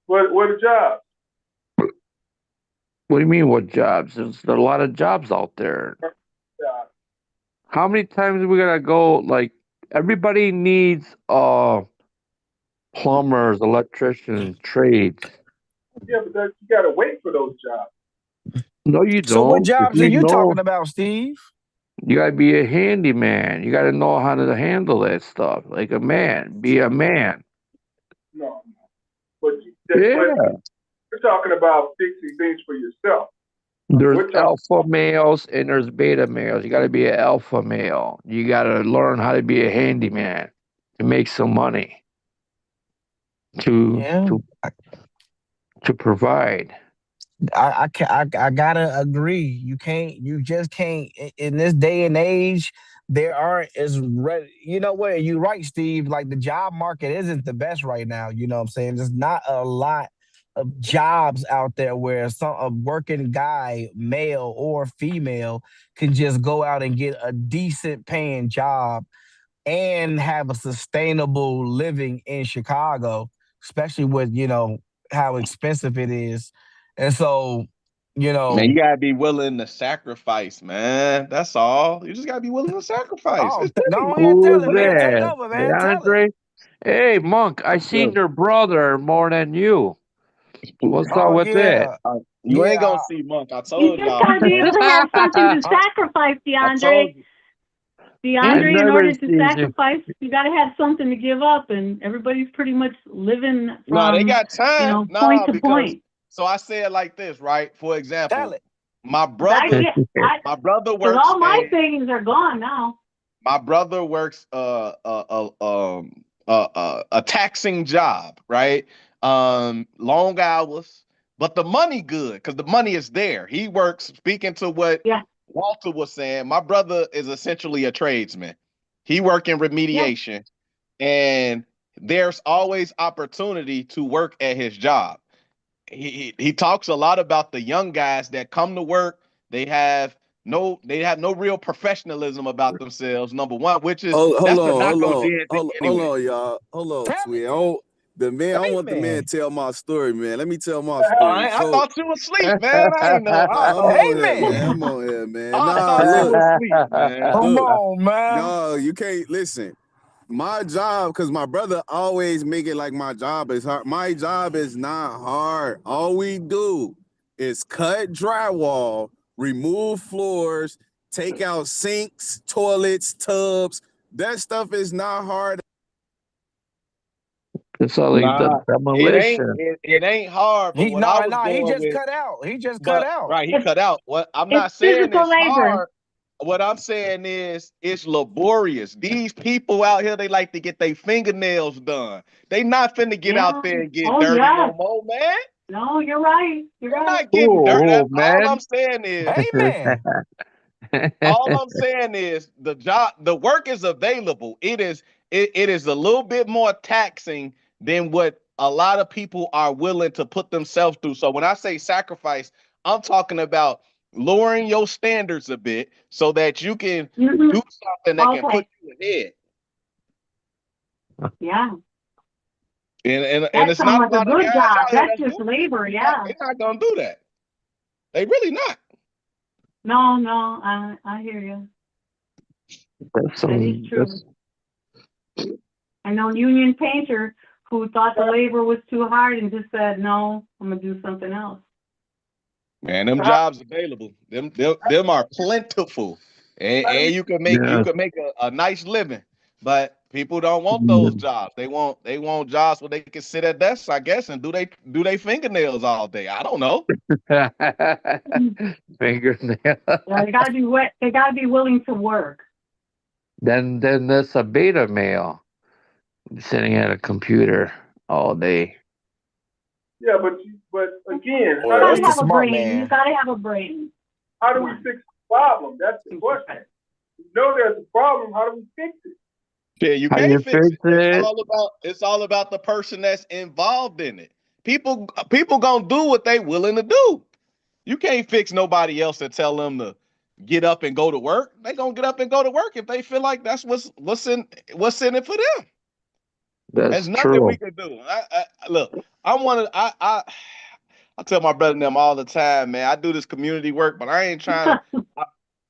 What are jobs? What do you mean, what jobs? There's a lot of jobs out there. Jobs. How many times are we gonna go? Like, everybody needs plumbers, electricians, trades. Yeah, but you gotta wait for those jobs. No, you So what don't. If jobs are you you know, talking about, Steve? you gotta be a handyman. You gotta know how to handle that stuff. Like a man. Be a man. No, but Yeah. you're talking about fixing things for yourself. There's We're talking- alpha males and there's beta males. You gotta be an alpha male. You gotta learn how to be a handyman to make some money. Yeah. To provide. I gotta agree. You just can't in this day and age. There aren't you know what, you're right, Steve. Like, the job market isn't the best right now. You know what I'm saying? There's not a lot of jobs out there where a working guy, male or female, can just go out and get a decent paying job and have a sustainable living in Chicago, especially with, you know, how expensive it is. And so, you know, Man, you gotta be willing to sacrifice, man. That's all. You just gotta be willing to sacrifice. oh, It's go pretty. ahead, Who tell is it, man. Take that? over, Hey, man. Tell it. Andre? Hey, Monk, I seen your brother more than you. What's up Oh with that? yeah, You ain't gonna yeah. see Monk. I You told just y'all. gotta be able to have something to sacrifice, I told DeAndre. you. DeAndre, in never order to seen you. sacrifice, you gotta have something to give up, and everybody's pretty much living No, from they got time. you know, No, point to because point. so I say it like this, right? For Tell example, it. my I brother, get, I, my brother cause works. all my savings are gone now. My brother works a taxing job, right? Long hours, but the money good because the money is there. He works. Speaking to what Yeah. Walter was saying, my brother is essentially a tradesman. He work in remediation, and there's always opportunity to work at his job. He talks a lot about the young guys that come to work. They have they have no real professionalism about themselves. Number one, which is Hold that's on, the knock hold on on, DNC hold anyway. on, y'all. Hold on, Tell Tweet. me, I don't want the man man. to tell my story, man. Let me tell my I story. I So thought you was asleep, man. I ain't know. I'm Hey, on here, man. man. I'm on here, man. I Nah, thought you look, was asleep, man. Come look. on, man. No, you can't listen. My job, because my brother always make it like my job is hard. My job is not hard. All we do is cut drywall, remove floors, take out sinks, toilets, tubs. That stuff is not hard. It's all like the Nah, demolition. it ain't hard. But He what I was he going just with, cut out. He just cut but out. right, he It's, cut out. What I'm not it's saying physical is labor. hard. What I'm saying is it's laborious. These people out here, they like to get their fingernails done. They not finna get Yeah. out there and get Oh, dirty yeah. no more, man. No, you're right. You're They're right. not getting dirty. Oh, All man. I'm saying is, Hey, man. all I'm saying is the work is available. It is a little bit more taxing than what a lot of people are willing to put themselves through. So when I say sacrifice, I'm talking about lowering your standards a bit so that you can Mhm. do something that can Okay. put you ahead. Yeah. And That it's sounds not like a a lot of good guys job. out here That's that's just doing it. labor. Yeah. They're not gonna do that. They really not. No, I hear you. That's That is some, true. I know union painter who thought the labor was too hard and just said, no, I'm gonna do something else. Man, them jobs available. Them are plentiful, and you can make yeah. a nice living. But people don't want those jobs. They want jobs where they can sit at desks, I guess, and do they fingernails all day. I don't know. Fingernail. Yeah, they gotta be wet. They gotta be willing to work. Then there's a beta male sitting at a computer all day. Yeah, but again, You Yeah, gotta that's the have a smart brain. You man. gotta have a brain. how do we fix the problem? That's the question. We know there's a problem. How do we fix it? Yeah, you How you can't fix fix it. it? It's all about the person that's involved in it. People gonna do what they willing to do. You can't fix nobody else and tell them to get up and go to work. They gonna get up and go to work if they feel like that's what's in it for them. That's There's nothing we true. can do. Look, I tell my brother and them all the time, man. I do this community work, but I ain't trying to.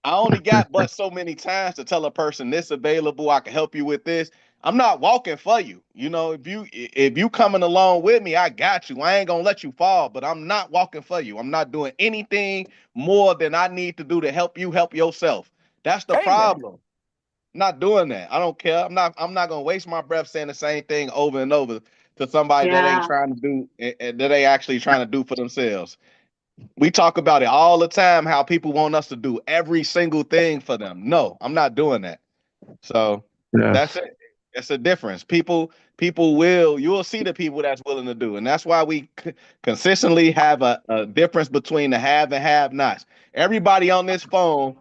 I only got but so many times to tell a person this available. I can help you with this. I'm not walking for you. You know, if you coming along with me, I got you. I ain't gonna let you fall, but I'm not walking for you. I'm not doing anything more than I need to do to help you help yourself. That's the Hey, man. problem. Not doing that. I don't care. I'm not gonna waste my breath saying the same thing over and over to somebody that ain't Yeah. trying to do that they actually trying to do for themselves. We talk about it all the time, how people want us to do every single thing for them. No, I'm not doing that. So that's Yes. it. It's a difference. You'll see the people that's willing to do. And that's why we consistently have a difference between the have and have nots. Everybody on this phone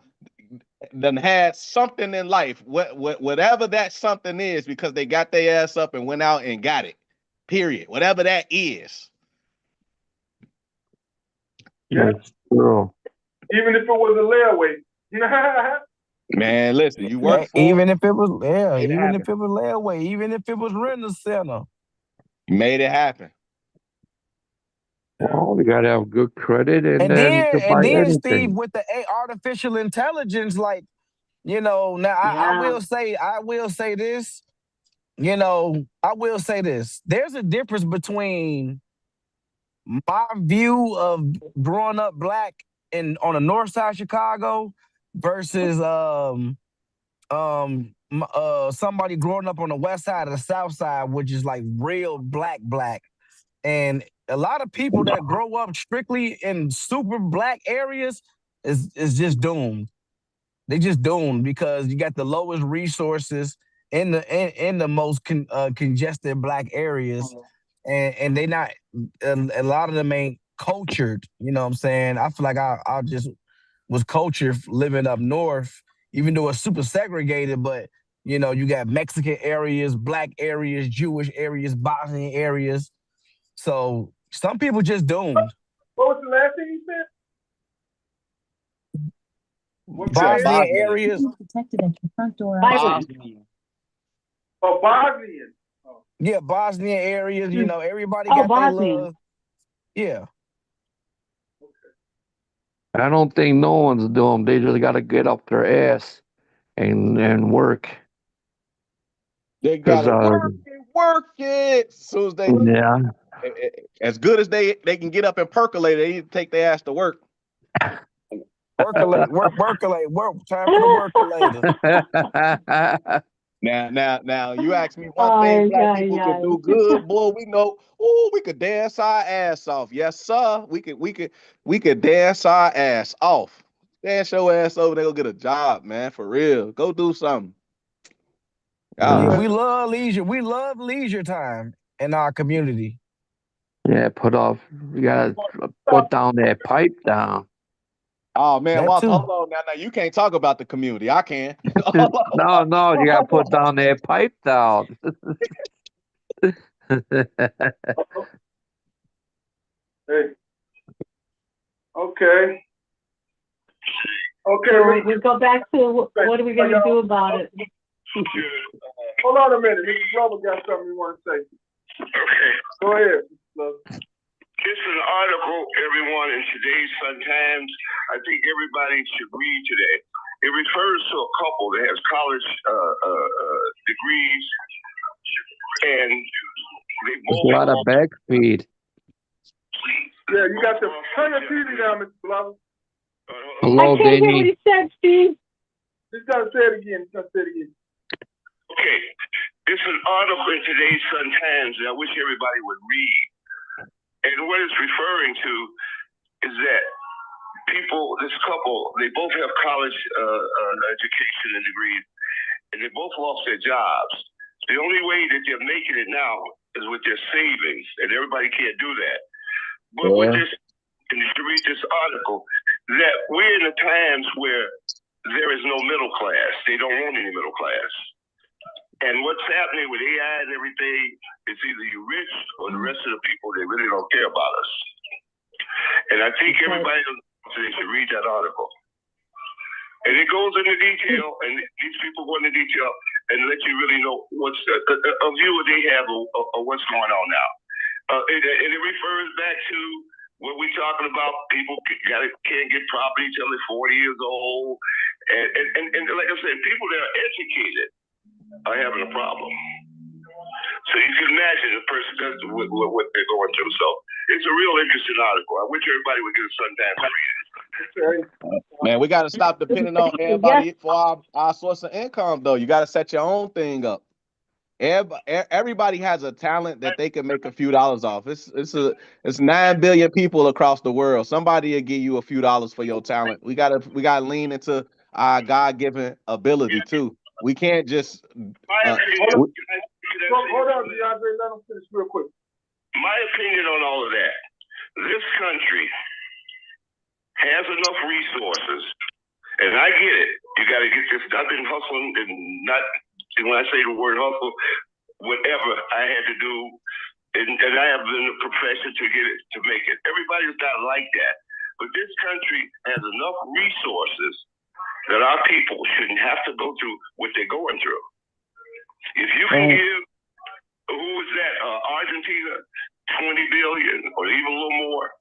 done had something in life, whatever that something is, because they got their ass up and went out and got it. Period. Whatever that is. Yeah. That's true. Even if it was a layaway. Man, listen, you work for Even it, if it was, yeah, made it even happen. if it was layaway, even if it was rent a center. You made it happen. Well, you gotta have good credit, and And then you can buy Steve, anything. with the artificial intelligence, like, now I Yeah. will say this, I will say this. There's a difference between my view of growing up black on the north side of Chicago versus somebody growing up on the west side of the south side, which is like real black. And a lot of people that grow up strictly in super black areas is just doomed. They just doomed because you got the lowest resources in the most congested black areas, and they not a lot of them ain't cultured. You know what I'm saying? I feel like I just was cultured living up north, even though it's super segregated. But you got Mexican areas, black areas, Jewish areas, Bosnian areas. So some people just doomed. What was the last thing you said? What Yeah, city? Bosnian Bosnia. areas. Be protected at your front door. Vibrant. Oh, Bosnian. Oh, Yeah, Bosnian areas. You know, everybody Oh, got their Bosnian. love. Yeah. I don't think no one's doing. They just got to get up their ass and work. They 'Cause, gotta work it. As soon as they, yeah. as good as they can get up and percolate, they need to take their ass to work. Workalate, workalate, work. Time for the workalator. Now, you ask me one thing black people could do good, boy. We know, we could dance our ass off. Yes, sir. We could dance our ass off. Dance your ass over, they go get a job, man. For real. Go do something. Yeah, God. we love leisure. We love leisure time in our community. Yeah, you gotta put down that pipe down. Oh man, That Walter, too. hold on now. You can't talk about the community. I can. No, you gotta put down that pipe down. hey. Okay. Okay, So we go back to what are we going to do about it? Hold on a minute. Mr. Glover got something you want to say. Okay. Go ahead, Mr. Glover. It's an article, everyone, in today's Sun Times. I think everybody should read today. It refers to a couple that has college degrees, and they There's both a lot of backspeed. Yeah, you got to turn your TV down, Mr. Glover. Hello, I can't hear what Danny. he said, Steve. Just gotta say it again. Okay. It's an article in today's Sun Times that I wish everybody would read. And what it's referring to is that this couple, they both have college education and degrees, and they both lost their jobs. The only way that they're making it now is with their savings, and everybody can't do that. But with this, and you should read this article, that we're in the times where there is no middle class. They don't want any middle class. And what's happening with AI and everything, it's either you rich or the rest of the people, they really don't care about us. And I think everybody should read that article. And it goes into detail, and these people go into detail and let you really know what's a view they have of what's going on now. And it refers back to what we're talking about. People can't get property till they're 40 years old. And like I said, people that are educated are having a problem. So you can imagine a person does what they're going through. So it's a real interesting article. I wish everybody would get a Sunday to read it. Man, we got to stop depending on everybody for our source of income, though. You got to set your own thing up. Everybody has a talent that they can make a few dollars off. It's 9 billion people across the world. Somebody will give you a few dollars for your talent. We gotta lean into our God-given ability too. We can't just. Hold on, DeAndre. Let him finish real quick. My opinion on all of that: this country has enough resources, and I get it. You got to get this. I've been hustling and not. And when I say the word hustle, whatever I had to do, and I have been a profession to get it, to make it. Everybody's not like that. But this country has enough resources that our people shouldn't have to go through what they're going through. If you can give, who is that, Argentina, 20 billion or even a little more,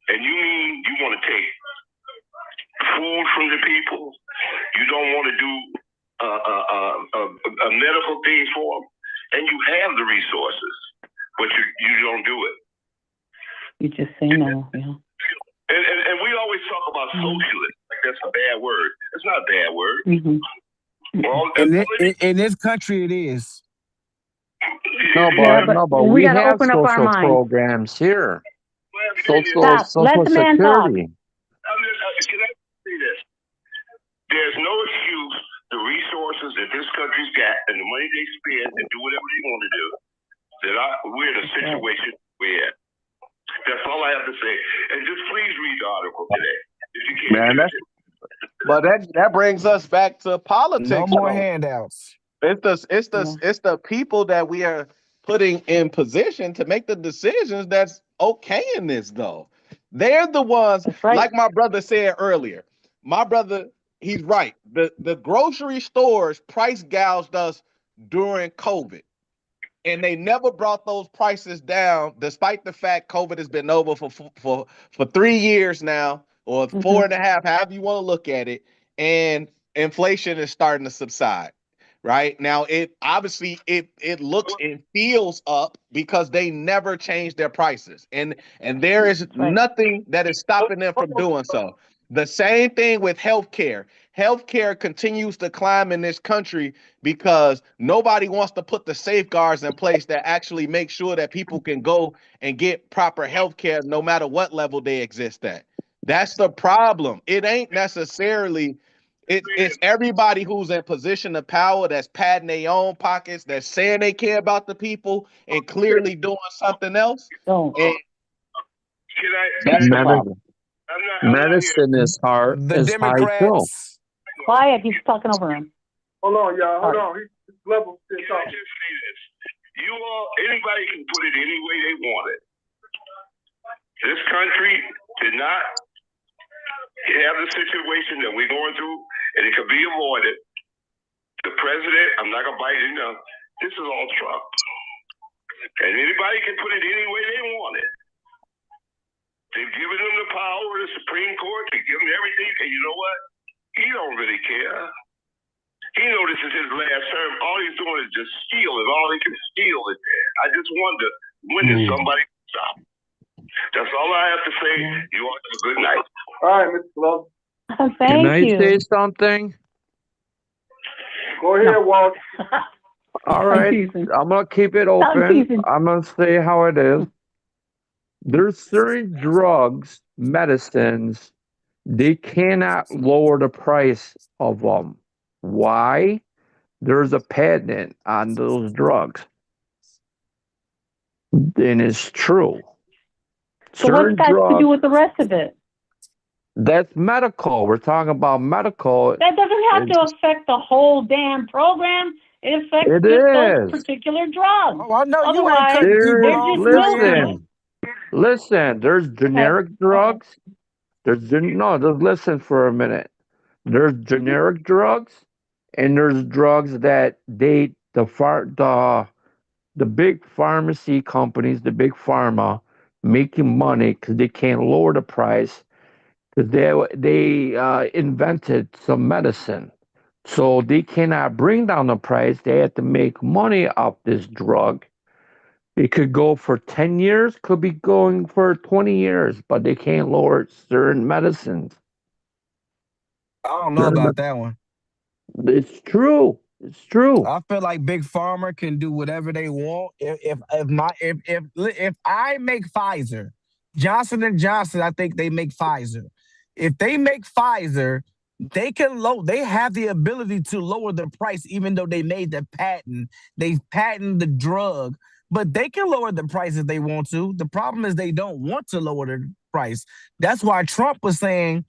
and you mean you want to take food from the people, you don't want to do a medical things for them, and you have the resources, but you don't do it. You just say no, yeah. And we always talk about socialist, like that's a bad word. It's not a bad word. Well, in this country, it is. No, but we have social programs here. Social security. Can I say this? There's no excuse. The resources that this country's got and the money they spend and do whatever they want to do, we're in a situation we're in. That's all I have to say. And just please read the article today. If you can. Man, but that brings us back to politics. No more handouts. It's the people that we are putting in position to make the decisions that's okay in this, though. They're the ones, like my brother said earlier. My brother he's right. The grocery stores price gouged us during COVID. And they never brought those prices down, despite the fact COVID has been over for 3 years now, or 4.5, however you want to look at it, and inflation is starting to subside. Right now, it obviously it looks and feels up because they never changed their prices, and there is nothing that is stopping them from doing so. The same thing with healthcare. Healthcare continues to climb in this country because nobody wants to put the safeguards in place that actually make sure that people can go and get proper healthcare no matter what level they exist at. That's the problem. It ain't necessarily, it's everybody who's in position of power that's patting their own pockets, that's saying they care about the people and clearly doing something else. And that's the problem. Medicine is hard. The is high too. Democrats. Quiet, he's talking over him. Hold on, y'all. Hold on. He's level. Can I just say this? You all, anybody can put it any way they want it. This country did not have the situation that we're going through, and it could be avoided. The president, I'm not going to bite it up. This is all Trump. And anybody can put it any way they want it. They've given him the power, the Supreme Court, they give him everything, and you know what? He don't really care. He knows this is his last term. All he's doing is just stealing. All he can steal is. I just wonder, when does somebody stop? That's all I have to say. You all have a good night. All right, Mr. Love. Can I say something? Go ahead, Walt. All right, I'm gonna keep it open. I'm gonna say how it is. There's certain drugs, medicines, they cannot lower the price of them. Why? There's a patent on those drugs. And it's true. So what's that to do with the rest of it? That's medical. We're talking about medical. That doesn't have to affect the whole damn program. It affects those particular drugs. Oh, I know. Otherwise, Listen, there's generic drugs. Just listen for a minute. There's generic drugs, and there's drugs that the big pharmacy companies, the big pharma, making money because they can't lower the price because they invented some medicine, so they cannot bring down the price. They have to make money off this drug. It could go for 10 years, could be going for 20 years, but they can't lower certain medicines. I don't know about that one. It's true. It's true. I feel like Big Pharma can do whatever they want. If I make Pfizer, Johnson & Johnson, I think they make Pfizer. If they make Pfizer, they have the ability to lower the price, even though they made the patent. They patent the drug. But they can lower the price if they want to. The problem is they don't want to lower the price. That's why Trump was saying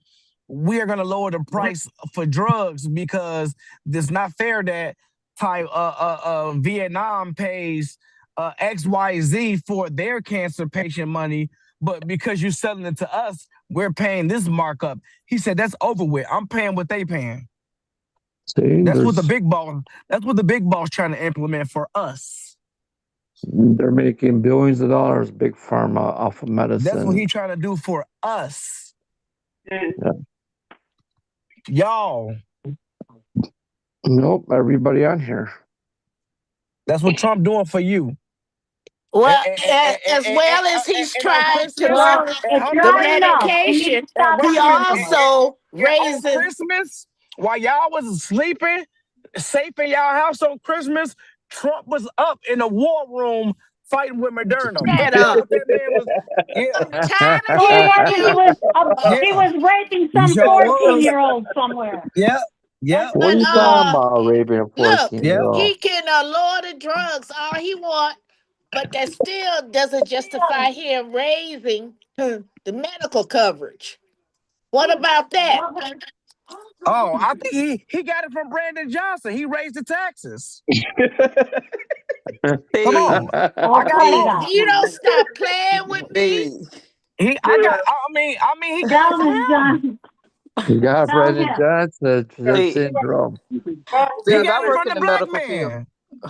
we are going to lower the price for drugs because it's not fair that Vietnam pays XYZ for their cancer patient money, but because you're selling it to us, we're paying this markup. He said that's over with. I'm paying what they paying. That's what the big boss. That's what the big boss trying to implement for us. They're making billions of dollars, big pharma, off of medicine. That's what he's trying to do for us. Yeah. Y'all. Nope, everybody on here. That's what Trump doing for you. Well, as well as he's trying to the medication, he also raises Christmas while y'all was sleeping, safe in y'all house on Christmas. Trump was up in the war room fighting with Moderna. He was raping some 14-year-old somewhere. Yeah. Yeah. What are you talking about, raping a 14-year-old? He can lower the drugs all he want, but that still doesn't justify him raising the medical coverage. What about that? Oh, I think he got it from Brandon Johnson. He raised the taxes. Come on. You don't stop playing with me. He got it from him. You got Brandon yeah. Johnson See, syndrome. Barbara, He see, Barbara, I got it say work from in the the black medical field. man.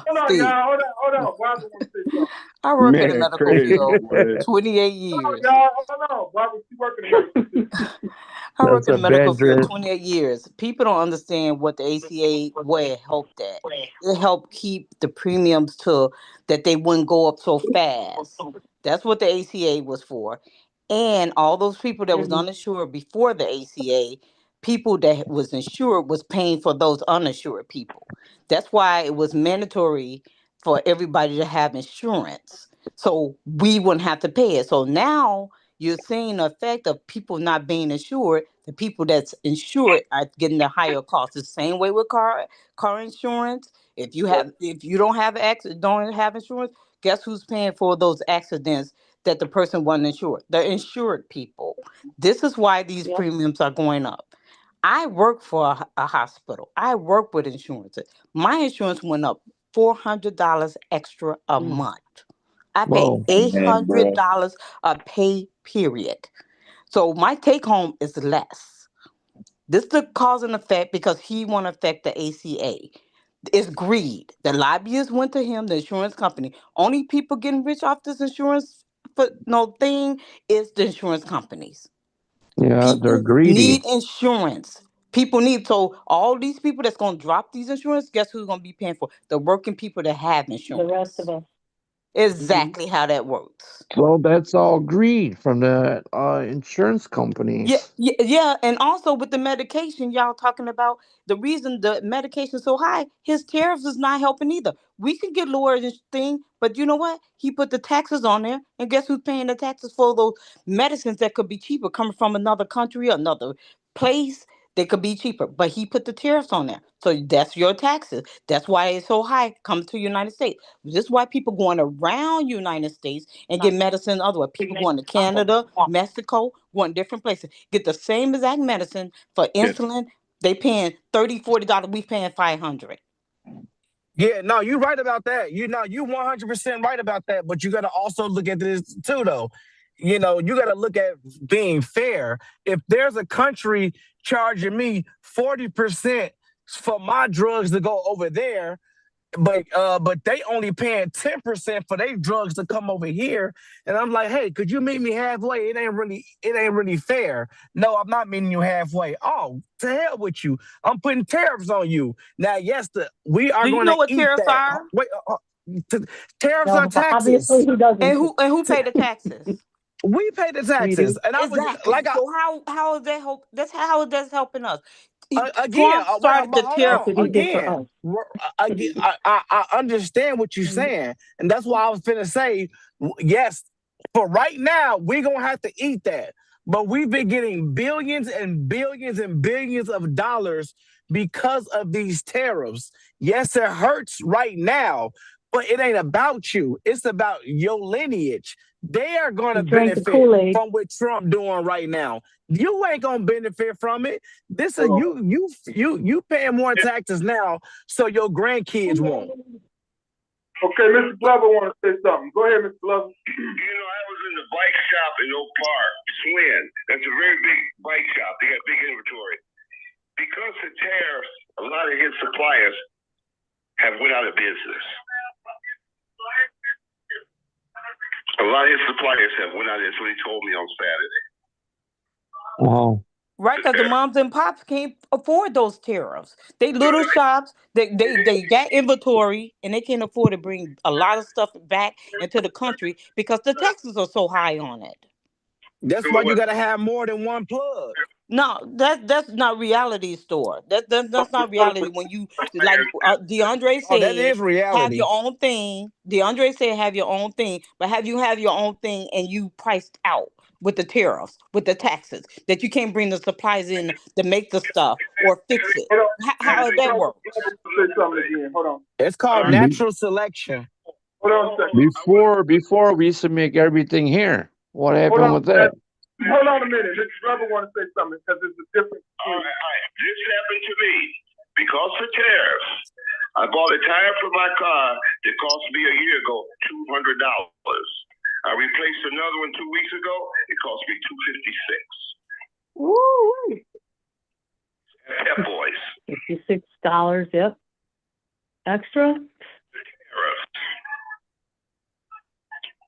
hold on, Steve, y'all. Hold on. Barbara wants to say something. I work in the Man, medical crazy, field boy. 28 Hold on, years. y'all. Hold on. Barbara, she working in the medical field. I work That's in a the medical field dangerous. 28 years. People don't understand what the ACA, where it helped at. It helped keep the premiums to that they wouldn't go up so fast. That's what the ACA was for. And all those people that was uninsured before the ACA, people that was insured was paying for those uninsured people. That's why it was mandatory for everybody to have insurance. So we wouldn't have to pay it. So now you're seeing the effect of people not being insured. The people that's insured are getting the higher cost. The same way with car insurance. If you don't have don't have insurance, guess who's paying for those accidents that the person wasn't insured? The insured people. This is why these Yep. premiums are going up. I work for a hospital. I work with insurance. My insurance went up $400 extra a month. I pay Whoa. Man, bro. $800 a pay period. So my take home is less. This is the cause and effect because he want to affect the ACA. It's greed. The lobbyists went to him, the insurance company. Only people getting rich off this insurance thing is the insurance companies. Yeah, they're People greedy. need insurance. People need, so all these people that's gonna drop these insurance, guess who's gonna be paying for? The working people that have The rest insurance. of us. Exactly how that works. So that's all greed from the insurance Yeah, companies. yeah, and also with the medication, y'all talking about the reason the medication is so high, his tariffs is not helping either. We can get lower this thing, but you know what? He put the taxes on there, and guess who's paying the taxes for those medicines that could be cheaper coming from another country, another place? They could be cheaper, but he put the tariffs on there, so that's your taxes. That's why it's so high coming to United States. This is why people going around United States and get medicine otherwise. People going to Canada, Mexico, going different places get the same exact medicine for Yes. insulin. They paying $30, $40. We paying $500. Yeah, no, you're right about that. You 100% right about that. But you got to also look at this too, though. You got to look at being fair. If there's a country charging me 40% for my drugs to go over there, but they only paying 10% for their drugs to come over here, and I'm like, hey, could you meet me halfway? It ain't really fair. No, I'm not meeting you halfway. Oh, to hell with you. I'm putting tariffs on you. Now, yes, we are Do you going know to what eat tariffs that. are? Wait, tariffs No, are obviously taxes. he doesn't. And who pay the taxes? We pay the We taxes, do. and I was Exactly. like, So how is that help? That's how that's helping us. again, Trump wait, started but the hold That's tariff. what on. he did for Again, us. again, I understand what you're saying, and that's why I was finna say, yes, for right now, we're gonna have to eat that. But we've been getting billions and billions and billions of dollars because of these tariffs. Yes, it hurts right now, but it ain't about you. It's about your lineage. They are gonna He drank the benefit Kool-Aid. from what Trump doing right now. You ain't gonna benefit from it. This is you paying more taxes now, so your grandkids won't. Okay, Mr. Glover want to say something. Go ahead, Mr. Glover. I was in the bike shop in Oak Park, Swin. That's a very big bike shop. They got big inventory. Because of tariffs, a lot of his suppliers have went out of business. A lot of his suppliers have went out of business. That's what he told me on Saturday. Wow. Right, because the moms and pops can't afford those tariffs. They little shops, they got inventory and they can't afford to bring a lot of stuff back into the country because the taxes are so high on it. That's why you gotta have more than one plug. No, that's not reality store. That's not reality. When you like DeAndre Oh, that said, is have reality. your own thing. DeAndre said, have your own thing, but have your own thing and you priced out with the tariffs, with the taxes that you can't bring the supplies in to make the stuff or fix it. Hold on. How does that work? Say something again. Hold on. It's called Be- natural selection. Hold on a second. Before we used to make everything here. What Hold happened on. with that? Hold on a minute. Mr. Glover want to say something because it's a different. All right. This happened to me because of tariffs. I bought a tire for my car that cost me a year ago $200. I replaced another one 2 weeks ago. It cost me $256. Woo! Pep Boys. $56, yep. Extra?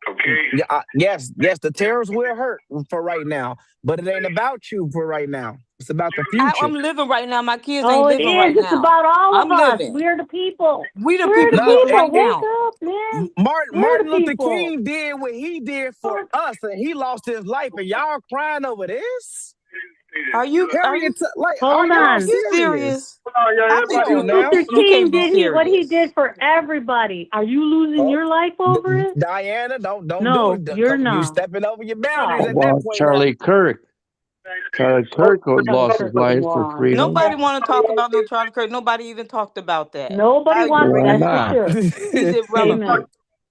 Okay. Yeah, yes, the tariffs will hurt for right now, but it ain't about you for right now. It's about the future. I'm living right now. My kids Oh, ain't it living is. right It's now. about all I'm of us. living. We're the people. We the We're people the No, living and, right people. Wake now. up, man. We're Martin the Luther people. King did what he did for us, and he lost his life, and y'all crying over this? Are you Like, are Hold y'all on. you serious? serious? Oh, yeah, I think Come everybody. on now. Luther you can't King be did what he serious. did for everybody. Are you losing Oh, your life over it? Diana, don't No, do it. you're You not. stepping over your Oh, boundaries How at that about point now. Charlie Kirk? Charlie Kirk lost his life for freedom. Nobody want to talk about no Charlie Kirk. Nobody even talked about that. nobody I wants. agree. Why That's for not? sure. He's irrelevant. Amen.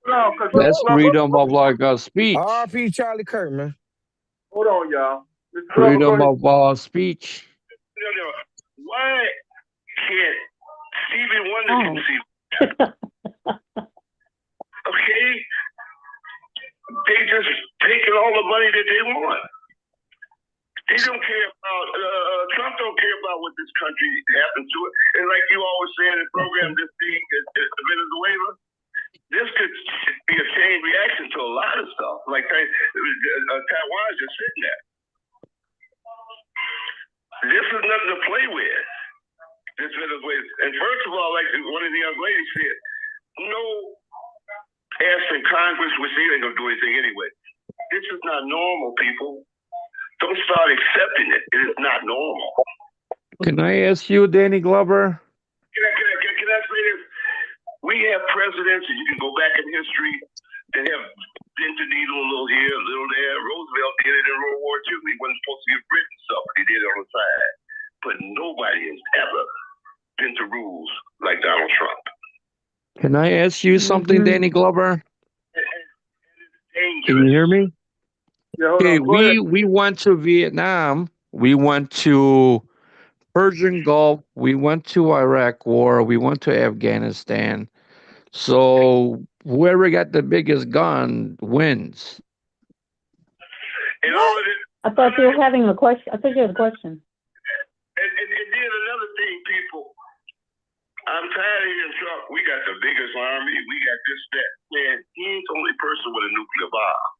No, because That's freedom of like a speech. R.P. Charlie Kirk, man. hold on, y'all. Mr. Glover, Freedom go ahead. of speech. No. Why can't Stevie Wonder can see? Okay? They just taking all the money that they want. They don't care about, Trump don't care about what this country happens to it. And like you always say in the program, this thing is Venezuela. This could be a chain reaction to a lot of stuff. Like Taiwan is just sitting there. This is nothing to play with. This Venezuela. And first of all, like one of the young ladies said, no asking Congress, which they ain't gonna do anything anyway. This is not normal, people. Don't start accepting it. It is not normal. Can I ask you, Danny Glover? Can I say this? We have presidents, and you can go back in history, that have bent the needle a little here, a little there. Roosevelt did it in World War II. He wasn't supposed to give Britain stuff. He did it on the side. But nobody has ever bent the rules like Donald Trump. Can I ask you something, Danny Glover? Can you hear me? Yeah, hold Okay, on. Go ahead. we went to Vietnam. We went to Persian Gulf. We went to Iraq War. We went to Afghanistan. So whoever got the biggest gun wins. And all of this, I thought you were having a question. I thought you had a question. and then another thing, people. I'm tired of hearing Trump. We got the biggest army. We got this, that. Man, he ain't the only person with a nuclear bomb.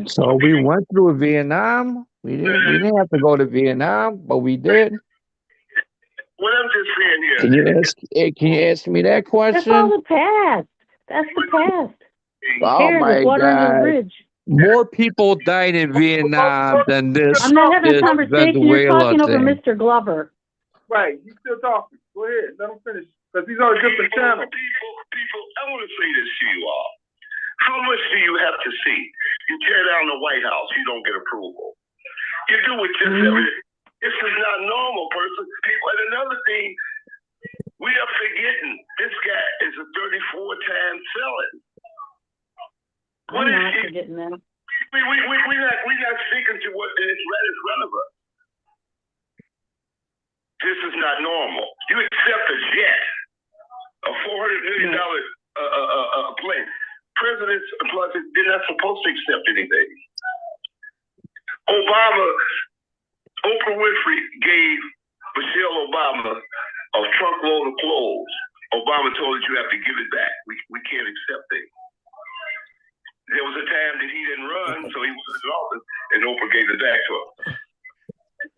So we went through Vietnam. We didn't have to go to Vietnam, but we did. What I'm just saying here. Can you ask me that question? That's all the past. That's the past. Oh Here, my there's water under the God. bridge. More people died in Vietnam than this. I'm not having a conversation. You're Venezuela talking over thing. Mr. Glover. Right, he's still talking. Go ahead, let him finish. Because he's on a different channel. People, I want to say this to you all. How much do you have to see? You tear down the White House, you don't get approval. You do it just everything. This is not normal, person. People, and another thing, we are forgetting this guy is a 34-time felon. I'm not forgetting that. We're not speaking to what is right in front of us. This is not normal. You accept a jet, a $400 million plane. Presidents, they're not supposed to accept anything. Oprah Winfrey gave Michelle Obama a truckload of clothes. Obama told her you have to give it back. We can't accept it. There was a time that he didn't run, so he was in office, and Oprah gave it back to him.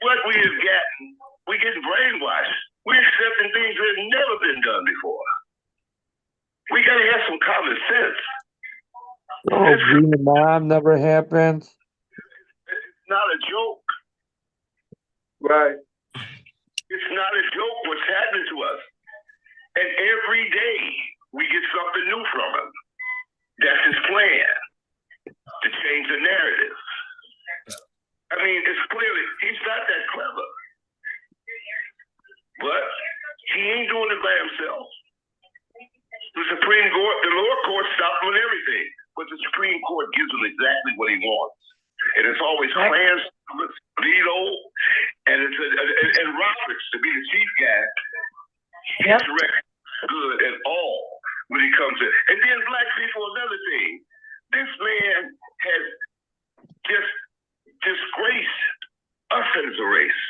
What we have gotten, we're getting brainwashed. We're accepting things that have never been done before. We got to have some common sense. Oh, Vietnam never happened. It's not a joke. Right. It's not a joke what's happening to us. And every day we get something new from him. That's his plan to change the narrative. I mean, it's clearly, he's not that clever. But he ain't doing it by himself. The Supreme Court, the lower court stopped him on everything. But the Supreme Court gives him exactly what he wants. And it's always Clarence Alito and Roberts to be the chief guy. His record is good at all when he comes in. And then black people, another thing. This man has just disgraced us as a race.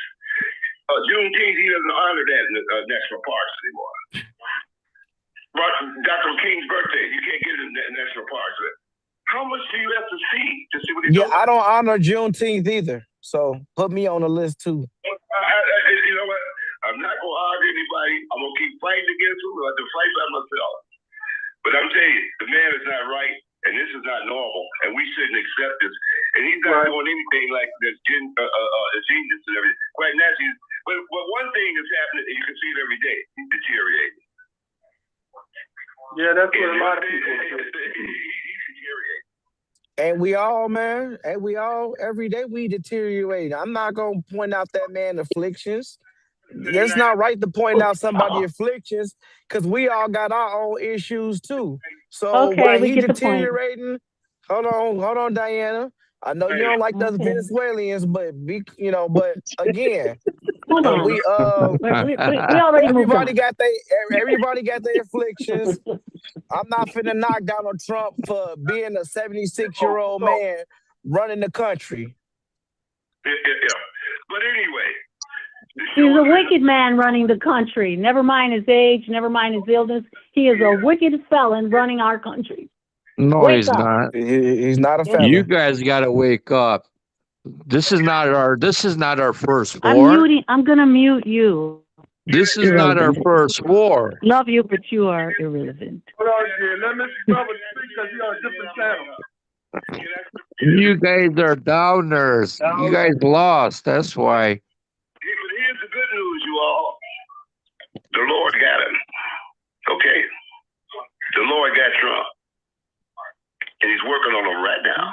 Juneteenth, he doesn't honor that in the national parks anymore. Dr. King's birthday, you can't get it in the national parks. How much do you have to see what he's doing? I don't honor Juneteenth either. So put me on the list too. You know what? I'm not gonna argue anybody. I'm gonna keep fighting against him. I have to fight by myself. But I'm telling you, the man is not right, and this is not normal, and we shouldn't accept this. And he's not doing anything like this genius and everything. Quite naturally, but one thing is happening, and you can see it every day. He's deteriorating. Yeah, that's what a lot of people say. And we all, man, every day we deteriorate. I'm not going to point out that man afflictions. It's not right to point out somebody's afflictions because we all got our own issues too. So while he deteriorating, hold on, Diana. I know you don't like those Venezuelans, but but again, we already everybody got their afflictions. I'm not finna knock Donald Trump for being a 76-year-old man running the country. Yeah. But anyway. He's a wicked man running the country. Never mind his age, never mind his illness. He is a wicked felon running our country. No, Wake he's up. not. He's not a felon. You guys got to wake up. This is not our first I'm war. gonna mute you. This is not our first war. Love you, but you are irrelevant. Hold on, Jay. Let Mr. Brother speak because he's on a different channel. You guys are downers. You guys lost. That's why. But here's the good news, you all. The Lord got him. Okay? The Lord got Trump. And he's working on him right now.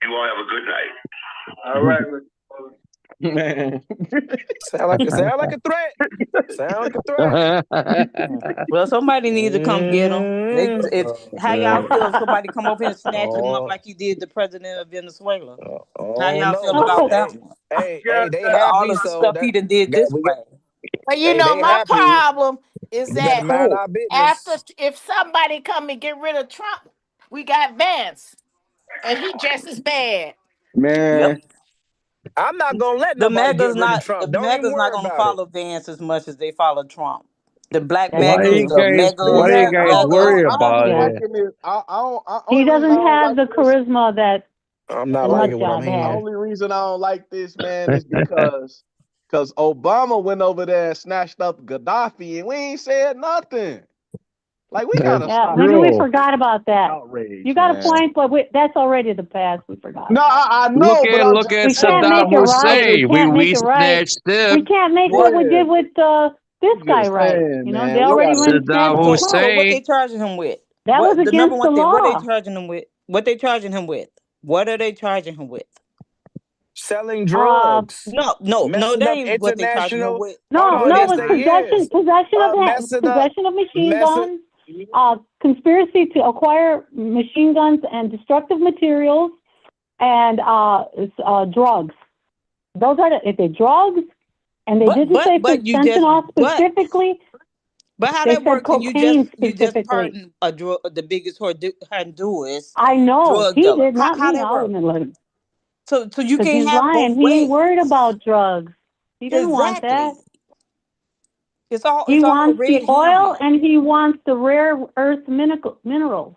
You all have a good night. All right, Man. sound like a threat. Sound like a threat. Well, somebody needs to come get him. How y'all feel if somebody come over and snatch him up like he did the president of Venezuela? How y'all feel about that one? Hey, they all happy, of the so stuff he done did this way. But you Hey, know, they my happy. problem is We gotta that mind our business. after, if somebody come and get rid of Trump, we got Vance, and he just as bad. Man. I'm not gonna let The nobody get MAGA's rid of not. Trump. The Don't even MAGA's not worry gonna about follow Vance as much as they follow Trump. The black Why MAGAs, you the guys? Why MAGAs, you guys worry about it? He doesn't have the charisma that I'm not liking what I'm Mudshot hearing. has. Only reason I don't like this, man, is because Obama went over there and snatched up Gaddafi, and we ain't said nothing. Like, we gotta stop. Maybe we forgot about that. Outrage, You got man. a point, but that's already the past. We forgot. No, I know, but Look at we can't Saddam make it right. Hussein. We can't We make it right. snatched him. We can't make what we did with this guy right. saying, You know, man, they we already gotta- went Saddam and snatched him up. So what they Hussein. charging him with? That was the against number one the thing. law. What they charging him with? What they charging him with? What are they charging him with? Selling drugs. No, Messing that up ained what they charging him international. with. No, yes, it was they is. possession of machine guns, conspiracy to acquire machine guns and destructive materials, and drugs. Those are the drugs, and they didn't say fentanyl specifically. But how they that work? Can you just pardon the biggest Honduras? I know drug he dealer. did not. How mean that I work? wouldn't let him. So you can't he's have lying. both He ways. ain't worried about drugs. He didn't want that. It's all. He wants the oil herring. and he wants the rare earth minerals.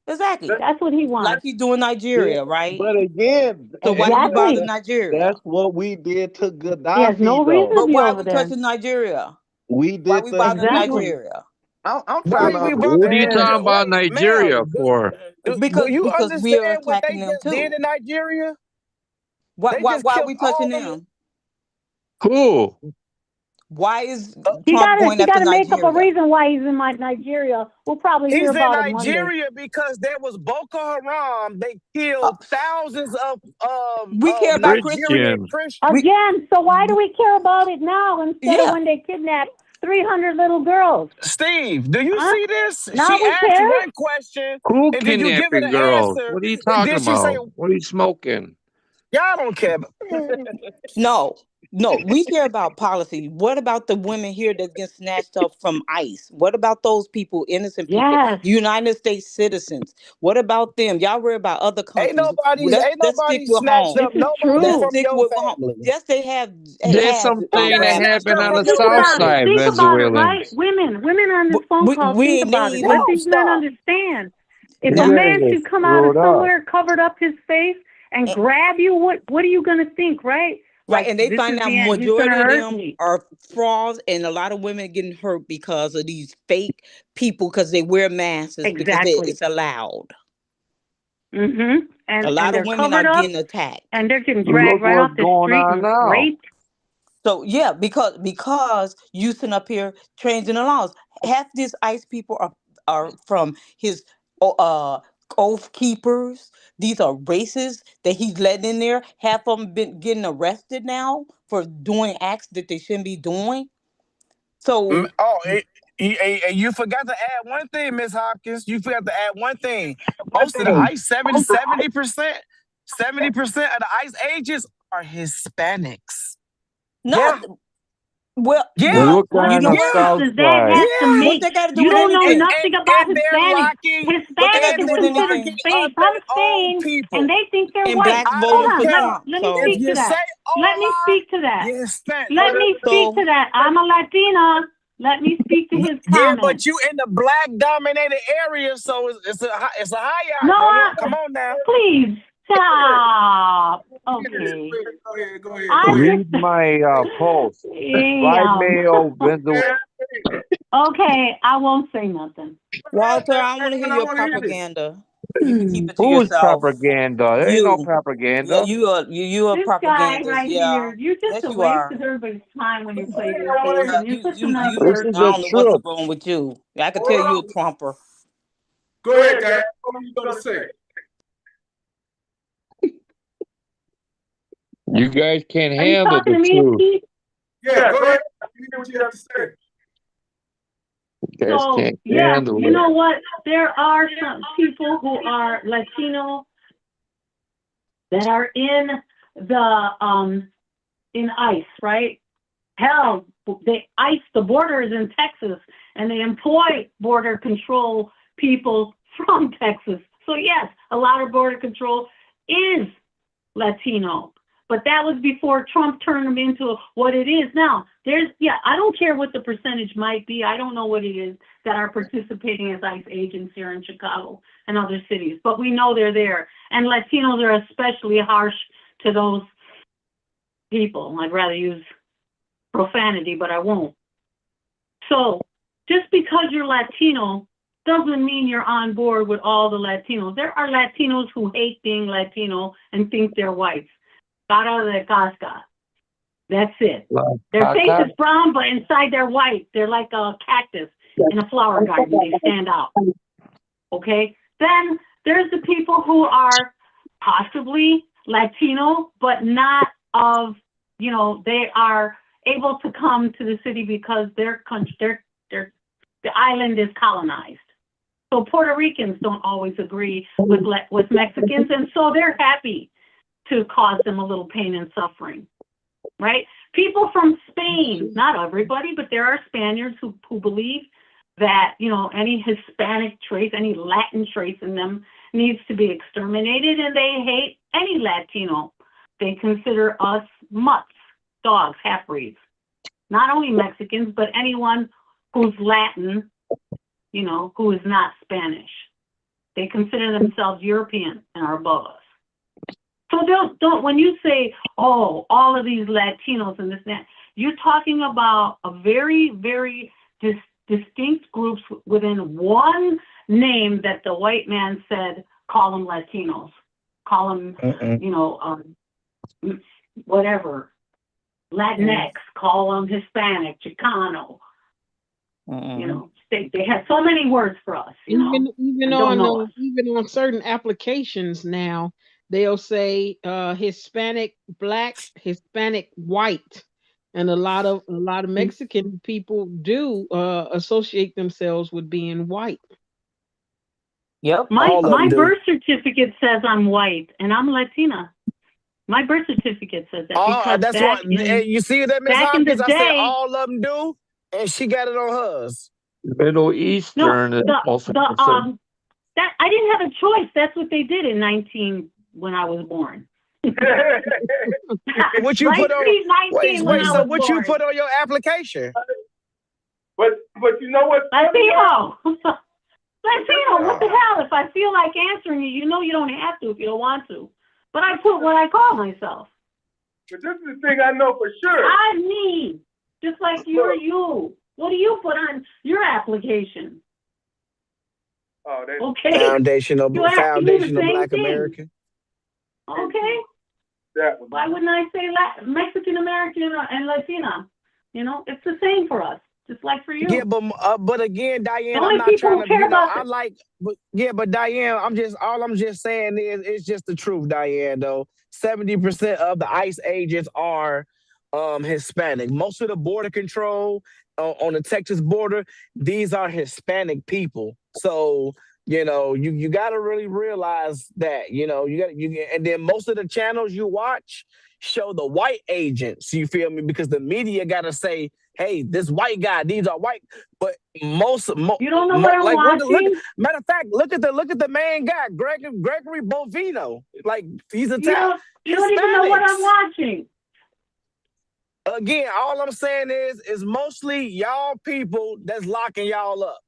Exactly. That's what he wants. Like he's doing Nigeria, right? But again, so why do you bother Nigeria? That's what we did to Gaddafi. He has no reason But to be why over we there. touching Nigeria? We did. Why we bother Nigeria? I'm trying to. What are you talking about Nigeria for? Because you we are understand what they attacking them just too. did in Nigeria? Why are we touching them? Who? Why is he Trump going got after to make Nigeria? up a reason why he's in Nigeria. We'll probably hear about it Monday. He's in Nigeria because there was Boko Haram. They killed thousands of we care about Nigerian Christians. Again, so why do we care about it now instead of when they kidnapped 300 little girls? Steve, do you see this? Now she we asked care? one question. Who and did you give her kidnapping the girls? answer? What are you talking Did she about? say, What are you smoking? Y'all don't care. No, we care about policy. What about the women here that get snatched up from ICE? What about those people, innocent people, Yes. United States citizens? What about them? Y'all worry about other Ain't countries. nobody, ain't Let's stick nobody with snatched home. up This is nobody Let's true. from stick your with home. family. Yes, they have There's have something Who got that grabbed snatched happened up on from the Think your south about it. side, family? Think about it, right? Venezuelans. Women on this but phone we, call, we think ain't about it. leading Let them. Y'all these men stop. understand. If You a Now, guys man are should come out of screwed up. somewhere, covered up his face, and and, grab you, what are you gonna think, right? right, Like, and they this find is out the end. He's gonna majority of hurt them me. are frauds, and a lot of women getting hurt because of these fake people because they wear masks because Exactly. it's allowed. And A lot of they're women are covered up, getting attacked. and they're getting Look dragged right what's off the going street on and now. raped. So yeah, because you sitting up here changing the laws. Half these ICE people are from his oath keepers. These are racists that he's letting in there. Half of them been getting arrested now for doing acts that they shouldn't be doing. So Oh, and you forgot to add one thing, Miss Hopkins. You forgot to add one thing. Most of the ICE, 70%, 70% of the ICE agents are Hispanics. no, Yeah, well, yeah, Look What on the yeah, difference south does that side. have to yeah. what make? they got to do You with don't know anything? nothing about And they're Hispanics. locking What they got to Hispanic do is with considered anything? up Spain. I'm their own Spain, and people. they think they're And white. blacks I Hold voted don't for on. care Trump. Let me if speak So to you say that. Let me hola, speak to that. you're Hispanic. Let me speak to that. I'm a Latina. Let me speak to his Yeah, comment. but you in the black dominated area, so it's a No, hierarchy. Come on now. please stop. Okay. Go ahead. I'm Read just. my post. Black Damn. male Venezuela. Okay, I won't say nothing. Walter, I want to hear I your want to hear this. propaganda. You can keep it to Who's yourself. propaganda? There ain't no You, yeah, propaganda. you are This guy propagandist. right Yeah, here, you're just yes, a you waste are. of everybody's time when you play these I want to games, hear. and you're such a nice This is person. I the don't know what's truth. wrong with you. I can Hold tell you on. a trumper. Go ahead, guys. What are you gonna say? You guys can't Are you handle talking the to me, truth. Keith? Yeah, go ahead. You hear what you have to say. You guys So, can't yes, handle you it. know what? There are some people who are Latino that are in ICE, right? Hell, they ICE the borders in Texas, and they employ border control people from Texas. So yes, a lot of border control is Latino, but that was before Trump turned them into what it is now. I don't care what the percentage might be. I don't know what it is that are participating as ICE agents here in Chicago and other cities, but we know they're there. And Latinos are especially harsh to those people. I'd rather use profanity, but I won't. So just because you're Latino doesn't mean you're on board with all the Latinos. There are Latinos who hate being Latino and think they're whites. Cara de casca. That's it. Their face is brown, but inside they're white. They're like a cactus in a flower garden. They stand out. Okay? Then there's the people who are possibly Latino, but not of, they are able to come to the city because their country, the island is colonized. So Puerto Ricans don't always agree with Mexicans, and so they're happy to cause them a little pain and suffering, right? People from Spain, not everybody, but there are Spaniards who believe that, any Hispanic trace, any Latin trace in them needs to be exterminated, and they hate any Latino. They consider us mutts, dogs, half-breeds. Not only Mexicans, but anyone who's Latin, who is not Spanish. They consider themselves European and are above us. So don't when you say, oh, all of these Latinos and this and that, you're talking about a very, very distinct groups within one name that the white man said, call them Latinos, call them, whatever, Latinx, call them Hispanic, Chicano. They have so many words for us. Even on certain applications now, they'll say Hispanic black, Hispanic white, and a lot of Mexican people do associate themselves with being white. Yep. My birth certificate says I'm white, and I'm Latina. My birth certificate says that Oh, because that's back what. in You see that, Miss back in the Hopkins? I said day, all of them do, and she got it on hers. Middle no, Eastern is also the considered. that I didn't have a choice. That's what they did in 19 when I was born. What you Right, put on? Steve? 19 when Wait. I So was what you born. put on your application? But you know what's funny, y'all? Latino. Latino, what the Oh. hell? If I feel like answering you, you know you don't have to if you don't want to. But I put what I call myself. But this is the thing I know for sure. I'm me, just like you're you. What do you put on your application? Oh, they Okay? Foundational You asked me the same Black thing. American. Okay? that one. Why wouldn't I say Mexican American and Latina? You know, it's the same for us, just like for you. Yeah, but again, The Diane, only I'm not people trying who to, care about I like, but Diane, I'm just saying is it's just the truth, Diane. Though 70% of the ICE agents are Hispanic. Most of the border control on the Texas border, these are Hispanic people. So you got to really realize that and then most of the channels you watch show the white agents. You feel me? Because the media got to say, hey, this white guy, these are white, but you don't know what I'm like watching. matter of fact, look at the main guy, Gregory Bovino. Like he's You don't even know what I'm watching. Again, all I'm saying is mostly y'all people that's locking y'all up.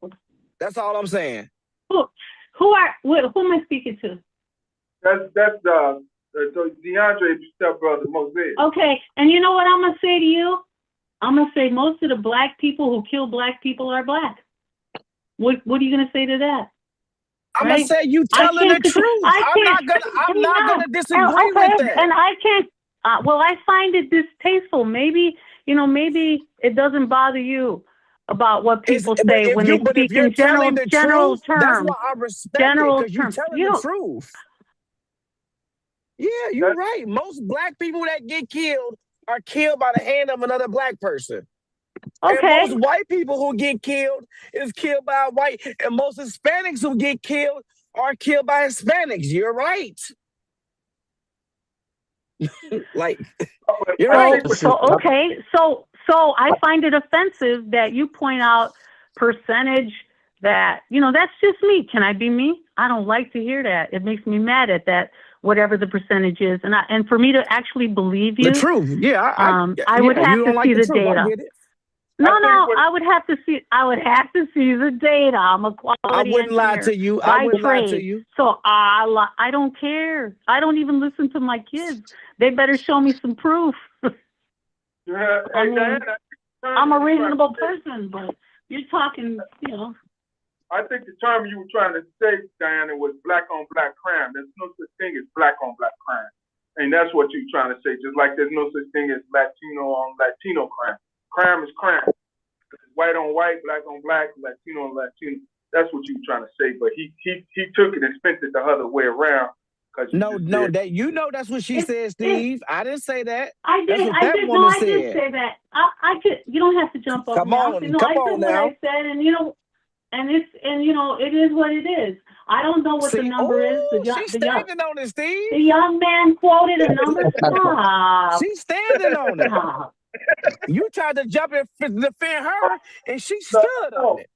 That's all I'm saying. Who am I speaking to? That's DeAndre's stepbrother Mosaic. Okay, and you know what I'm gonna say to you? I'm gonna say most of the black people who kill black people are black. What are you gonna say to that? I'm gonna say you telling the truth. I'm not gonna disagree with that. And I can't. Well, I find it distasteful. Maybe it doesn't bother you about what people say when they speak in general terms. That's why I respect it, because you're telling the truth. Yeah, you're right. Most black people that get killed are killed by the hand of another black person. Okay. And most white people who get killed is killed by a white, and most Hispanics who get killed are killed by Hispanics. You're right. Like, you're right. So I find it offensive that you point out percentage that, that's just me. Can I be me? I don't like to hear that. It makes me mad at that, whatever the percentage is. And for me to actually believe you. The truth. Yeah. I would have to see the data. I get it. No, I would have to see the data. I'm a quality I wouldn't engineer lie to you. by I wouldn't lie to trade. you. So I don't care. I don't even listen to my kids. They better show me some proof. I mean, I'm a reasonable person, but you're talking, I think the term you were trying to say, Diana, was black on black crime. There's no such thing as black on black crime. And that's what you're trying to say, just like there's no such thing as Latino on Latino crime. Crime is crime. White on white, black on black, Latino on Latino. That's what you were trying to say. But he took it and spent it the other way around. No, that's what she said, Steve. I didn't say that. I did. That's what I that did. woman No, I said. did say that. I could. You don't have to jump up Come now. on, I said now. what I said, and it is what it is. I don't know what the number is. She's standing on it, Steve. The young man quoted a number. Stop. She's standing on it. Stop. You tried to jump and defend her, and she stood on it.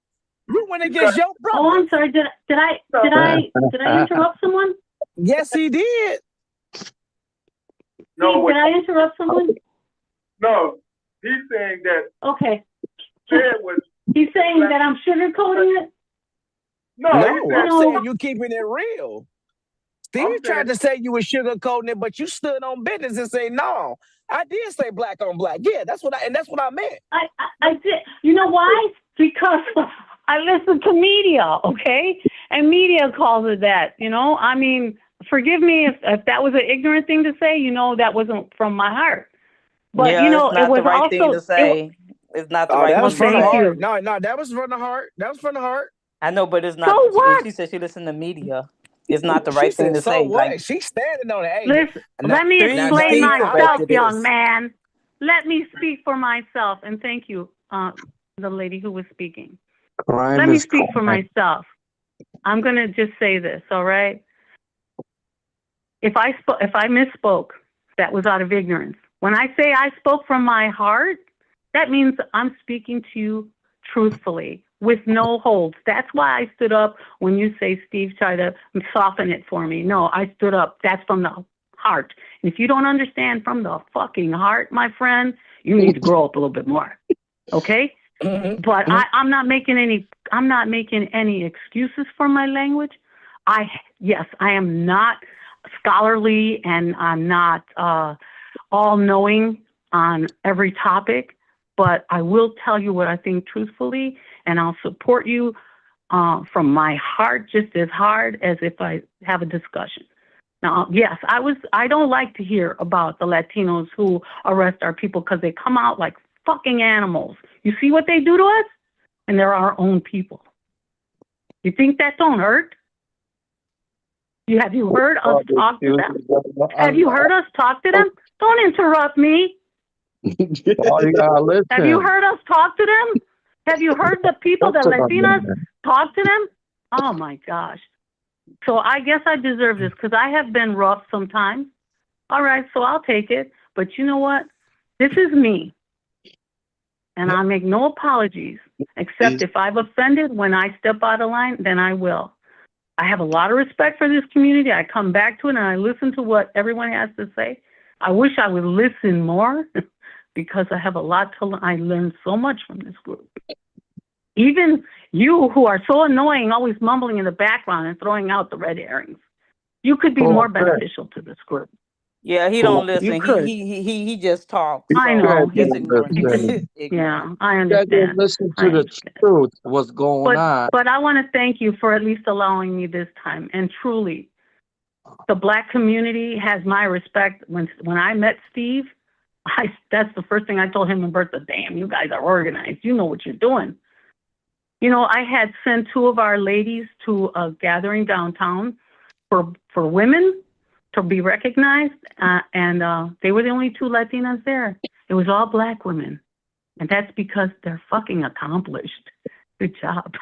You went against your brother. Oh, I'm sorry. Did I interrupt someone? Yes, he did. No, did I interrupt someone? No, he's saying that. Okay. Was he's saying that I'm sugarcoating it? No, I'm saying you keeping it real. Steve tried to say you were sugarcoating it, but you stood on business and say, no, I did say black on black. Yeah, that's what I meant. I did. You know why? Because I listen to media, okay? And media calls it that, I mean, forgive me if that was an ignorant thing to say, that wasn't from my heart. But, it's not it was the right also, thing to say. It's not the right that was thing from to the say. heart. No, that was from the heart. That was from the heart. I know, but it's not. So what? She said she listened to media. It's not the right thing to so say. What? Like, she's standing on it. Hey, listen, let me explain myself, young man. Let me speak for myself, and thank you, the lady who was speaking. Let me speak for myself. I'm gonna just say this, all right? If I misspoke, that was out of ignorance. When I say I spoke from my heart, that means I'm speaking to you truthfully with no holds. That's why I stood up when you say, Steve, try to soften it for me. No, I stood up. That's from the heart. And if you don't understand from the fucking heart, my friend, you need to grow up a little bit more. Okay? But I'm not making any excuses for my language. Yes, I am not scholarly and I'm not all-knowing on every topic, but I will tell you what I think truthfully, and I'll support you from my heart just as hard as if I have a discussion. Now, yes, I don't like to hear about the Latinos who arrest our people because they come out like fucking animals. You see what they do to us? And they're our own people. You think that don't hurt? Have you heard us talk to them? Have you heard us talk to them? Don't interrupt me. Oh, you gotta listen. Have you heard us talk to them? Have you heard the people, the Latinas, talk to them? Oh my gosh. So I guess I deserve this because I have been rough sometimes. All right, so I'll take it. But you know what? This is me. And I make no apologies, except if I've offended when I step out of line, then I will. I have a lot of respect for this community. I come back to it and I listen to what everyone has to say. I wish I would listen more because I have a lot to learn. I learned so much from this group. Even you who are so annoying, always mumbling in the background and throwing out the red herrings. You could be more beneficial to this group. Yeah, he don't listen. You could. He just talks. I know. Just ignore him. Yeah, I You gotta understand. listen to the truth, what's going on. But I want to thank you for at least allowing me this time. And truly, the Black community has my respect. When I met Steve, that's the first thing I told him and Bertha, damn, you guys are organized. You know what you're doing. You know, I had sent 2 of our ladies to a gathering downtown for women to be recognized, and they were the only 2 Latinas there. It was all Black women, and that's because they're fucking accomplished. Good job.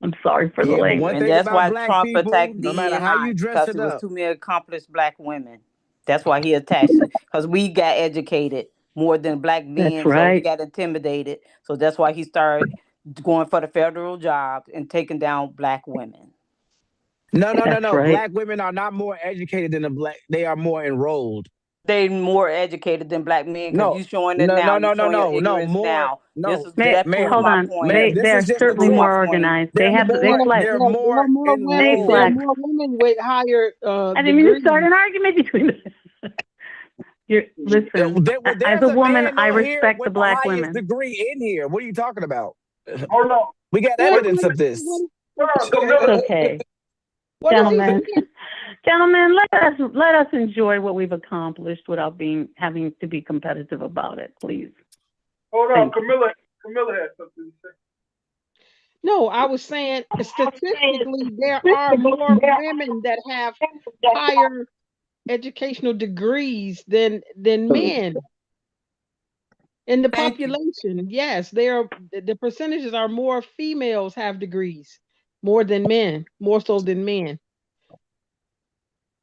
I'm sorry for the language. And that's why Trump people, attacked no matter how you dress because it it was up. too many accomplished Black women. That's why he attached it, because we got educated more than Black men, That's so he right. got intimidated. So that's why he started going for the federal jobs and taking down Black women. No. Right. Black women are not more educated than the Black. They are more enrolled. They more educated than Black men because No, you showing it now. You showing your ignorance more. now. No, This is that proves Hold my on. point. this is They're just the certainly prove my more point. organized. They're They flex. They're more women. There are flex. more women with higher I didn't mean to start an argument between them. Listen, There's as a woman, man I on here respect with the Black highest women. degree in here. What are you talking about? Hold on. We got evidence of this. It's okay. Gentlemen, let us enjoy what we've accomplished without having to be competitive about it, please. Hold on, Camilla has something to say. No, I was saying statistically there are more women that have higher educational degrees than men in the population. Yes, the percentages are more females have degrees more than men, more so than men.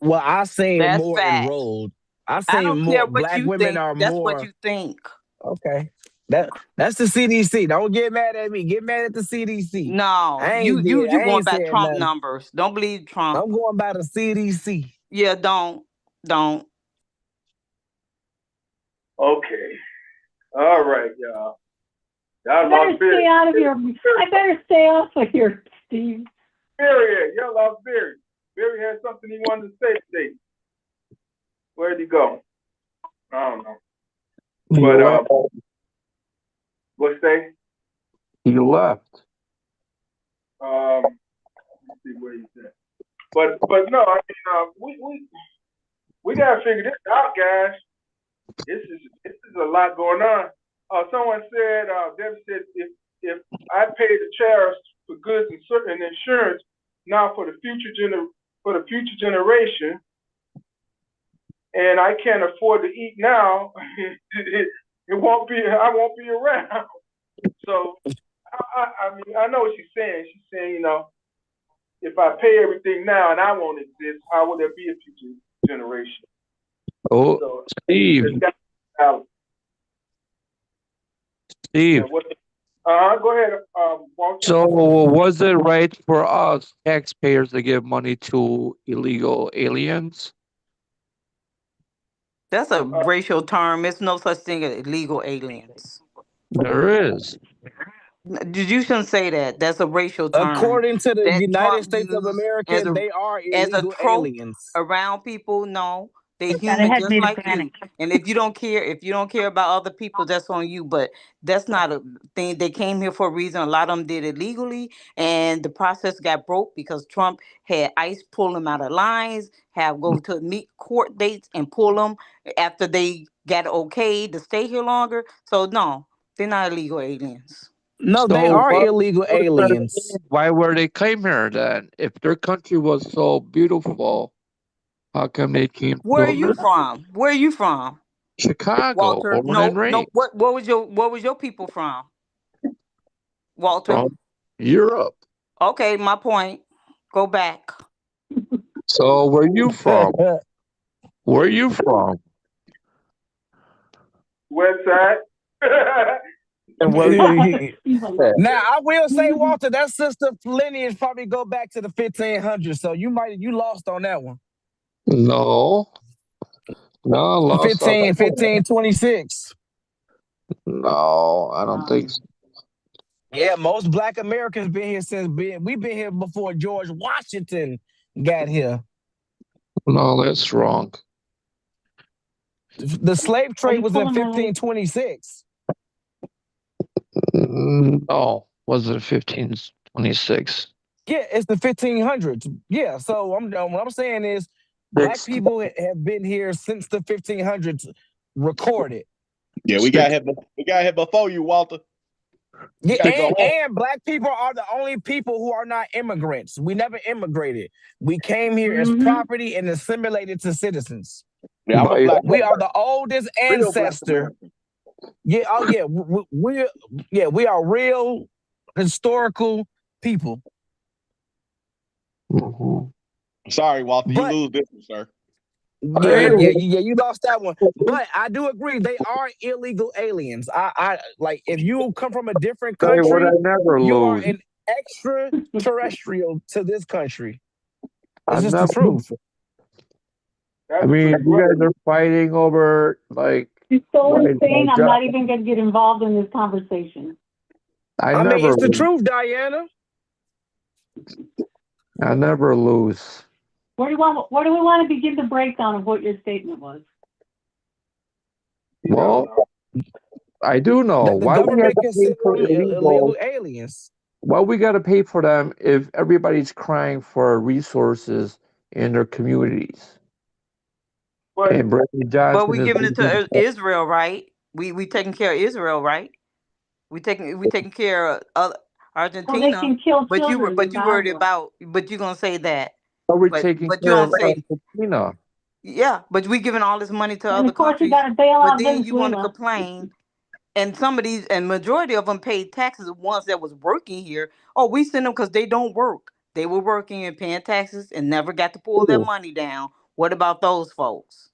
Well, I say That's more fact. enrolled. I I say don't more care what Black you women think. are That's more. what you think. Okay. That's the CDC. Don't get mad at me. Get mad at the CDC. No, you going by Trump numbers. Don't believe Trump. I'm going by the CDC. Yeah, don't. Okay. All right, y'all. Y'all I better lost Barry. stay out of here. I better stay off of here, Steve. Barry, y'all lost Barry. Barry had something he wanted to say today. Where'd he go? I don't know. But what's that? He left. Let's see where he's at. But no, I mean, we gotta figure this out, guys. This is a lot going on. Someone said, Deb said, if I pay the tariffs for goods and insurance now for the future generation, and I can't afford to eat now, I won't be around. So I mean, I know what she's saying. She's saying, you know, if I pay everything now and I won't exist, how will there be a future generation? Oh, So Steve, it's got balance. Steve. Go ahead, Walter. So was it right for us taxpayers to give money to illegal aliens? That's a racial term. There's no such thing as illegal aliens. There is. You shouldn't say that. That's a racial term According to the that United Trump States of used America, they are as a illegal trope aliens. around people. No, they That human has just me to like panic. you. And if you don't care about other people, that's on you. But that's not a thing. They came here for a reason. A lot of them did it legally, and the process got broke because Trump had ICE pull them out of lines, have go to meet court dates and pull them after they got okay to stay here longer. So no, they're not illegal aliens. No, they So are illegal what does that aliens. mean? Why were they came here then? If their country was so beautiful, how come they came Where are to you America? from? Where are you from? Chicago, Walter, born and no. raised What was your people from? Walter. from Europe. Okay, my point. Go back. So where you from? Where you from? West side. Now I will say, Walter, that sister lineage probably go back to the 1500s. So you lost on that one. No, I lost on that. 1526. No, I don't think so. Yeah, most Black Americans been here we've been here before George Washington got here. No, that's wrong. The slave trade was in 1526. No, was it 1526? Yeah, it's the 1500s. Yeah, so what I'm saying is Black people have been here since the 1500s recorded. Yeah, we got here before you, Walter. Yeah, and Black people are the only people who are not immigrants. We never immigrated. We came here as property and assimilated to citizens. Yeah, we are the oldest ancestor. Yeah, oh yeah, we are real historical people. Sorry, Walter, you lose this one, sir. Yeah, you lost that one. But I do agree they are illegal aliens. I like if you come from a different country, you are an extraterrestrial to this country. It's just the truth. I mean, you guys are fighting over like. You're so insane. I'm not even going to get involved in this conversation. I mean, it's the truth, Diana. I never lose. Where do we want to begin the breakdown of what your statement was? Well, I do know. The Why we government have to pay for illegal aliens? Why we got to pay for them if everybody's crying for resources in their communities? And Brittany Johnson. But we giving it to Israel, right? We taking care of Israel, right? We taking care of Argentina. Well, they can kill but you children, worried about. But you gonna say that. Are we taking care of Argentina? Yeah, but we giving all this money to other of course countries. You gotta bail but out then you want to Venezuela. complain. And some of these, and majority of them paid taxes. The ones that was working here, we send them because they don't work. They were working and paying taxes and never got to pull their money down. What about those folks?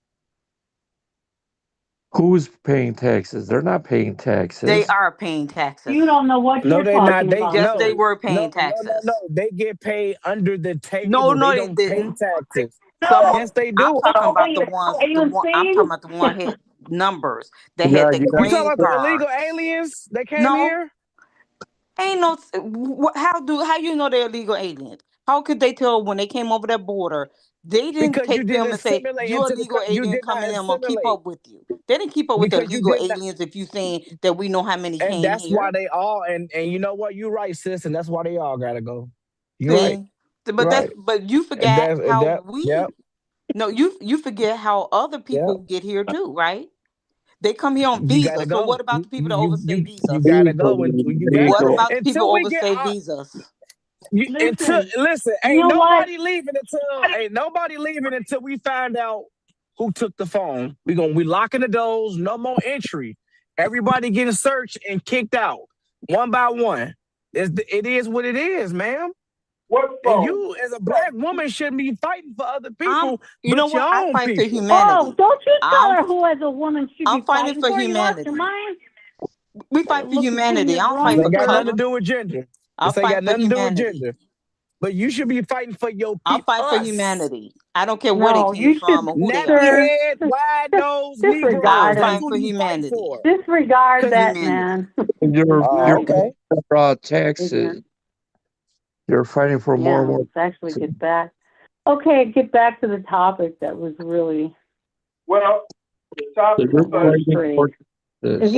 Who's paying taxes? They're not paying taxes. They are paying taxes. You don't know what you're talking about. Yes, they were paying taxes. No, they get paid under the table. No, they don't pay taxes. No. Yes, they do. I'm talking about the ones. I'm talking about the one hit numbers that had the green You talking about the card. illegal aliens that came here? Ain't no. How you know they're illegal aliens? How could they tell when they came over that border? They didn't take them and say you're a legal alien coming in. I'm gonna keep up with you. They didn't keep up with the illegal aliens. If you saying that we know how many came and that's here. why they all and you know what, you're right, sis, and that's why they all gotta go. You're right. But you forgot how we. No, you forget how other people get here too, right? They come here on visas. So what about the people that overstay visas? You gotta go. What about the people overstay visas? Listen, ain't nobody leaving until we find out who took the phone. We locking the doors, no more entry. Everybody getting searched and kicked out one by one. It is what it is, ma'am. What And phone? you, as a black woman, shouldn't be fighting for other I'm, people, you know but your what? I own fight for people. Oh, humanity. don't you tell I'm her who as a woman should I'm be fighting fighting for for. You lost your humanity. mind? We fight for Look at humanity. you I don't This fight wrong for ain't got nothing to color. do with gender. I'll This ain't fight got for nothing to do with humanity. gender. But you should be fighting for your I'll people, fight for us. humanity. I don't care where they No, came you from should, or who they Nappy are. sir, head, wide nose I'm Negroes. disregard That's him. fighting who for you fight humanity. for. Disregard For that humanity. man. You're Oh, Right? okay. taxes. You're fighting for more Yeah, and more. let's actually get back. Okay, get back to the topic that was really Well, the So topic you're was fighting great. for this.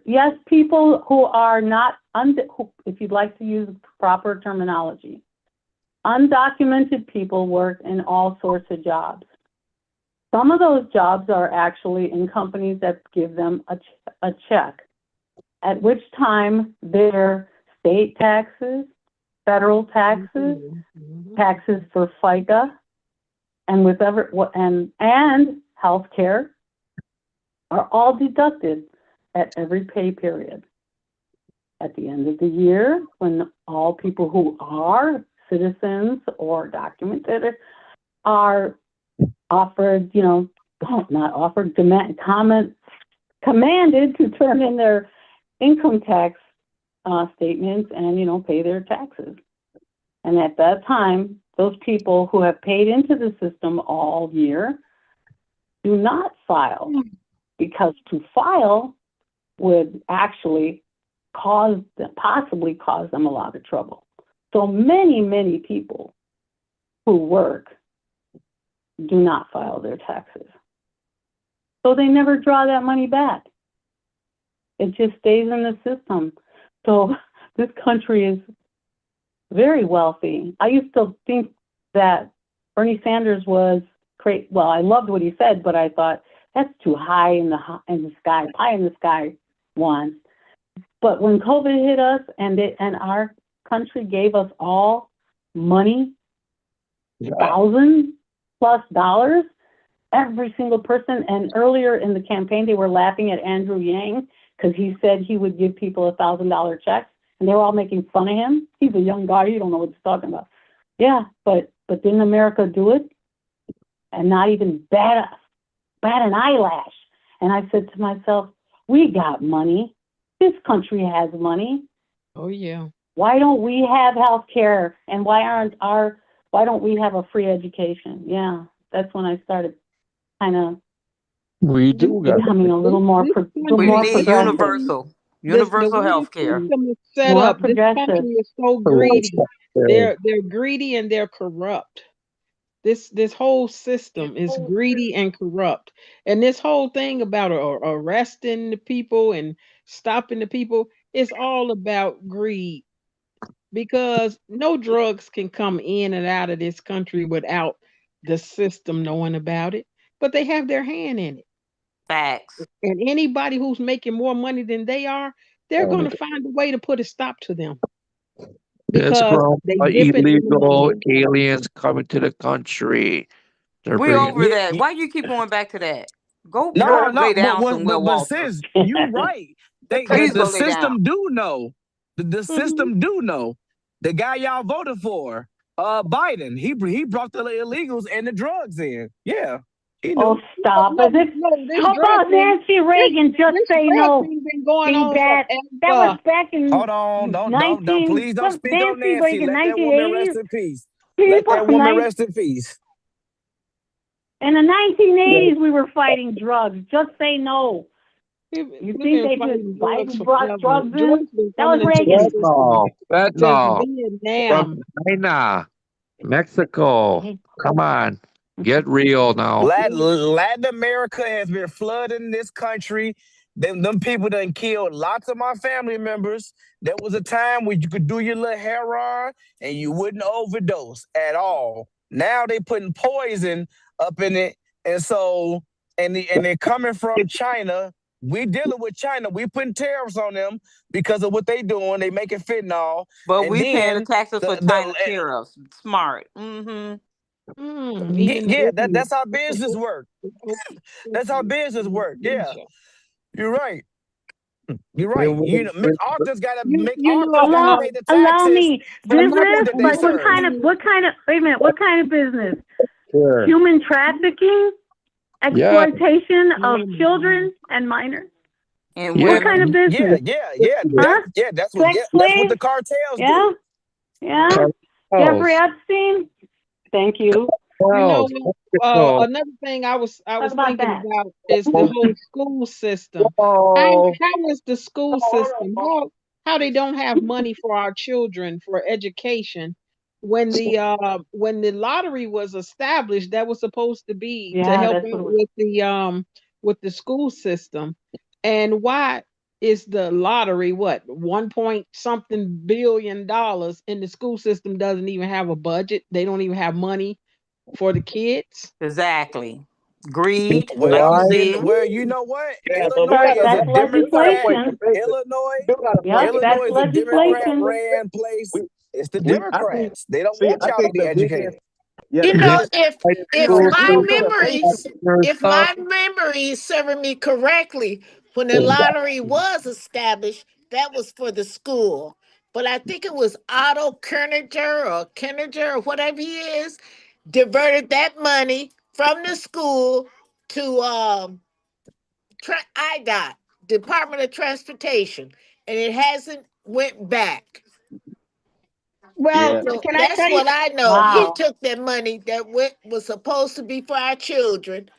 Yes, people who are not, if you'd like to use proper terminology, undocumented people work in all sorts of jobs. Some of those jobs are actually in companies that give them a check, at which time their state taxes, federal taxes, taxes for FICA, and health care are all deducted at every pay period. At the end of the year, when all people who are citizens or documented are offered, not offered, commanded to turn in their income tax statements and, pay their taxes. And at that time, those people who have paid into the system all year do not file, because to file would actually possibly cause them a lot of trouble. So many people who work do not file their taxes. So they never draw that money back. It just stays in the system. So this country is very wealthy. I used to think that Bernie Sanders was great. Well, I loved what he said, but I thought that's too high in the sky, pie in the sky once. But when COVID hit us and our country gave us all money, $1,000+ every single person. And earlier in the campaign, they were laughing at Andrew Yang because he said he would give people $1,000 checks, and they were all making fun of him. He's a young guy; you don't know what he's talking about. Yeah, but didn't America do it? And not even bat an eyelash. And I said to myself, we got money. This country has money. Oh yeah. Why don't we have health care? And why don't we have a free education? Yeah, that's when I started kind of We do got becoming a little more We need progressive. universal health care. System is set More up. This progressive. country is so greedy. They're greedy and they're corrupt. This whole system is greedy and corrupt. And this whole thing about arresting the people and stopping the people, it's all about greed. Because no drugs can come in and out of this country without the system knowing about it. But they have their hand in it. Facts. And anybody who's making more money than they are, they're going to find a way to put a stop to them. It's Because from they dip it in illegal the aliens coming to the country. They're We bringing. over that. Why you keep going back to that? Go No, lay but down somewhere, Walter. sis, you right. Please The go lay down. system do know. The system do know. The guy y'all voted for, Biden, he brought the illegals and the drugs in. Yeah, he knew. Oh, stop. How about Nancy Reagan just say no? Been going on that was back in Hold on, don't please don't speak on Nancy Nancy. Reagan, Let that woman 1980s. rest in peace. Let that woman rest in peace. In the 1980s, we were fighting drugs. Just say no. You think they just Biden brought drugs in? That was Reagan. Fentanyl. Vietnam. From China, Mexico. Come on, get real now. Latin America has been flooding this country. Them people done killed lots of my family members. There was a time where you could do your little heroin and you wouldn't overdose at all. Now they putting poison up in it, and so and they're coming from China. We dealing with China. We putting tariffs on them because of what they doing. They making fentanyl. But and we paying the then taxes for China tariffs. Smart. Yeah, that's how business work. That's how business work. Yeah, you're right. You're right. You know, MacArthur's got to You MacArthur's got to know, pay the Allow taxes me. for the another people Business? that they Like another serve. what kind of, wait a minute, what kind of business? Sure. Human trafficking? Yeah. Exploitation of Oh my children and minors? And Yeah. What kind women. of Yeah, business? that, Huh? that's Sex what the slaves? cartels Yeah? do. Yeah? Jeffrey Cartels. Epstein? Thank you. You know, Cartels. another thing I was Talk about thinking that. about is the whole school system. Oh. How is the school system? How they don't have money for our children for education? When the lottery was established, that was supposed to be to Yeah, help that's what out it was. with the school system. And why is the lottery what 1 point something $billion, and the school system doesn't even have a budget? They don't even have money for the kids. Exactly. Greed, like you Why? said. Well, you know what? Yeah, but we Illinois gotta is a That's we gotta play Democrat. legislation. convincing. Illinois, We gotta play Yep, that's Illinois is a convincing. Democrat legislation. ran place. It's the I think Democrats. They don't see want I y'all to think be the biggest educated. yeah You the know, biggest if on my school memories certification. if my memory is serving me correctly, when the lottery was established, that was for the school. But I think it was Otto Kenninger or whatever he is, diverted that money from the school to IDOT, Department of Transportation, and it hasn't went back. Well, Yeah. So can I that's tell you? what I know. He Wow. took that money that was supposed to be for our children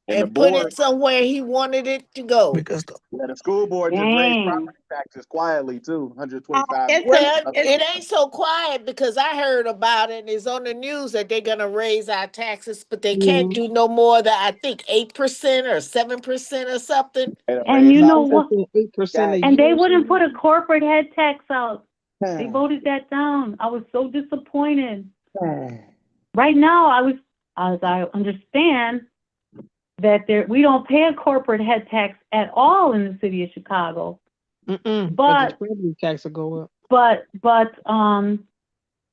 And the and put board it somewhere he wanted it to go. Because yeah, the school board just raised Dang. property taxes quietly too, 125 It's million. Well, it ain't so quiet because I heard about it and it's on the news that they're gonna raise our taxes, but they can't do no more than I think 8% or 7% or something. And you know It's what? 8% a And they year. wouldn't put a corporate head tax out. They voted that down. I was so disappointed. Right now, as I understand, that we don't pay a corporate head tax at all in the city of Chicago. But the But property tax will go up.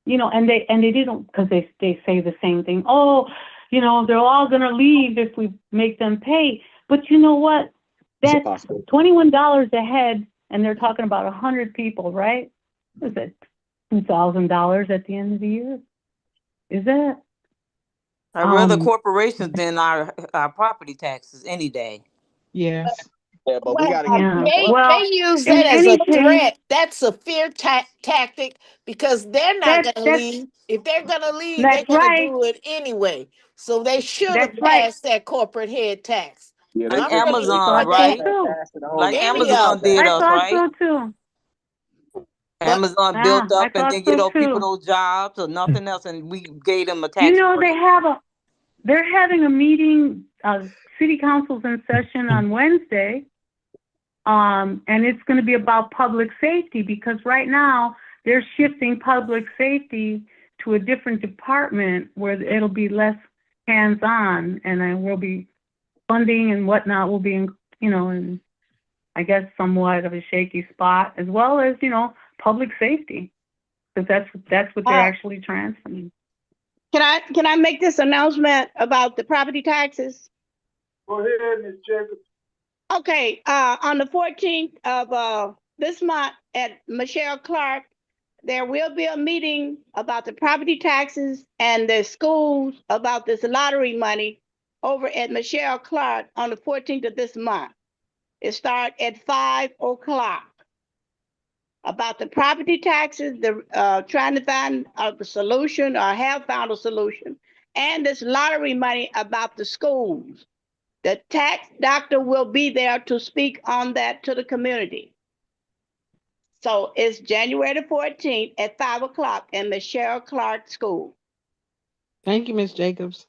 you know, and they didn't, because they say the same thing. Oh, you know, they're all gonna leave if we make them pay. But you know what? That's $21 a head, and they're talking about 100 people, right? Is it $2,000 at the end of the year? Is that? I'd rather corporations than our property taxes any day. Yes. Yeah, but we gotta They use in that as any a case, threat. That's a fear tactic because they're not gonna leave. If they're gonna leave, they're that's gonna right. do it anyway. So they should have That's right. passed that corporate head tax. Yeah, Like I'm really Amazon, for Thought so that. right? too. Like Any Amazon of them. did I us, thought right? so too. Amazon Yeah, built I up and thought then get so those people too. those jobs or nothing else, and we gave them a You tax know, break. they're having a meeting, city council's in session on Wednesday. And it's going to be about public safety, because right now they're shifting public safety to a different department where it'll be less hands-on, and then we'll be funding and whatnot will be, in, I guess, somewhat of a shaky spot, as well as, public safety, because that's what they're actually transferring. Can I make this announcement about the property taxes? Go ahead, Ms. Jacobs. Okay, on the 14th of this month at Michelle Clark, there will be a meeting about the property taxes and the schools about this lottery money over at Michelle Clark on the 14th of this month. It starts at 5 o'clock. About the property taxes, trying to find a solution, or have found a solution, and this lottery money about the schools. The tax doctor will be there to speak on that to the community. So it's January the 14th at 5 o'clock in Michelle Clark School. Thank you, Ms. Jacobs.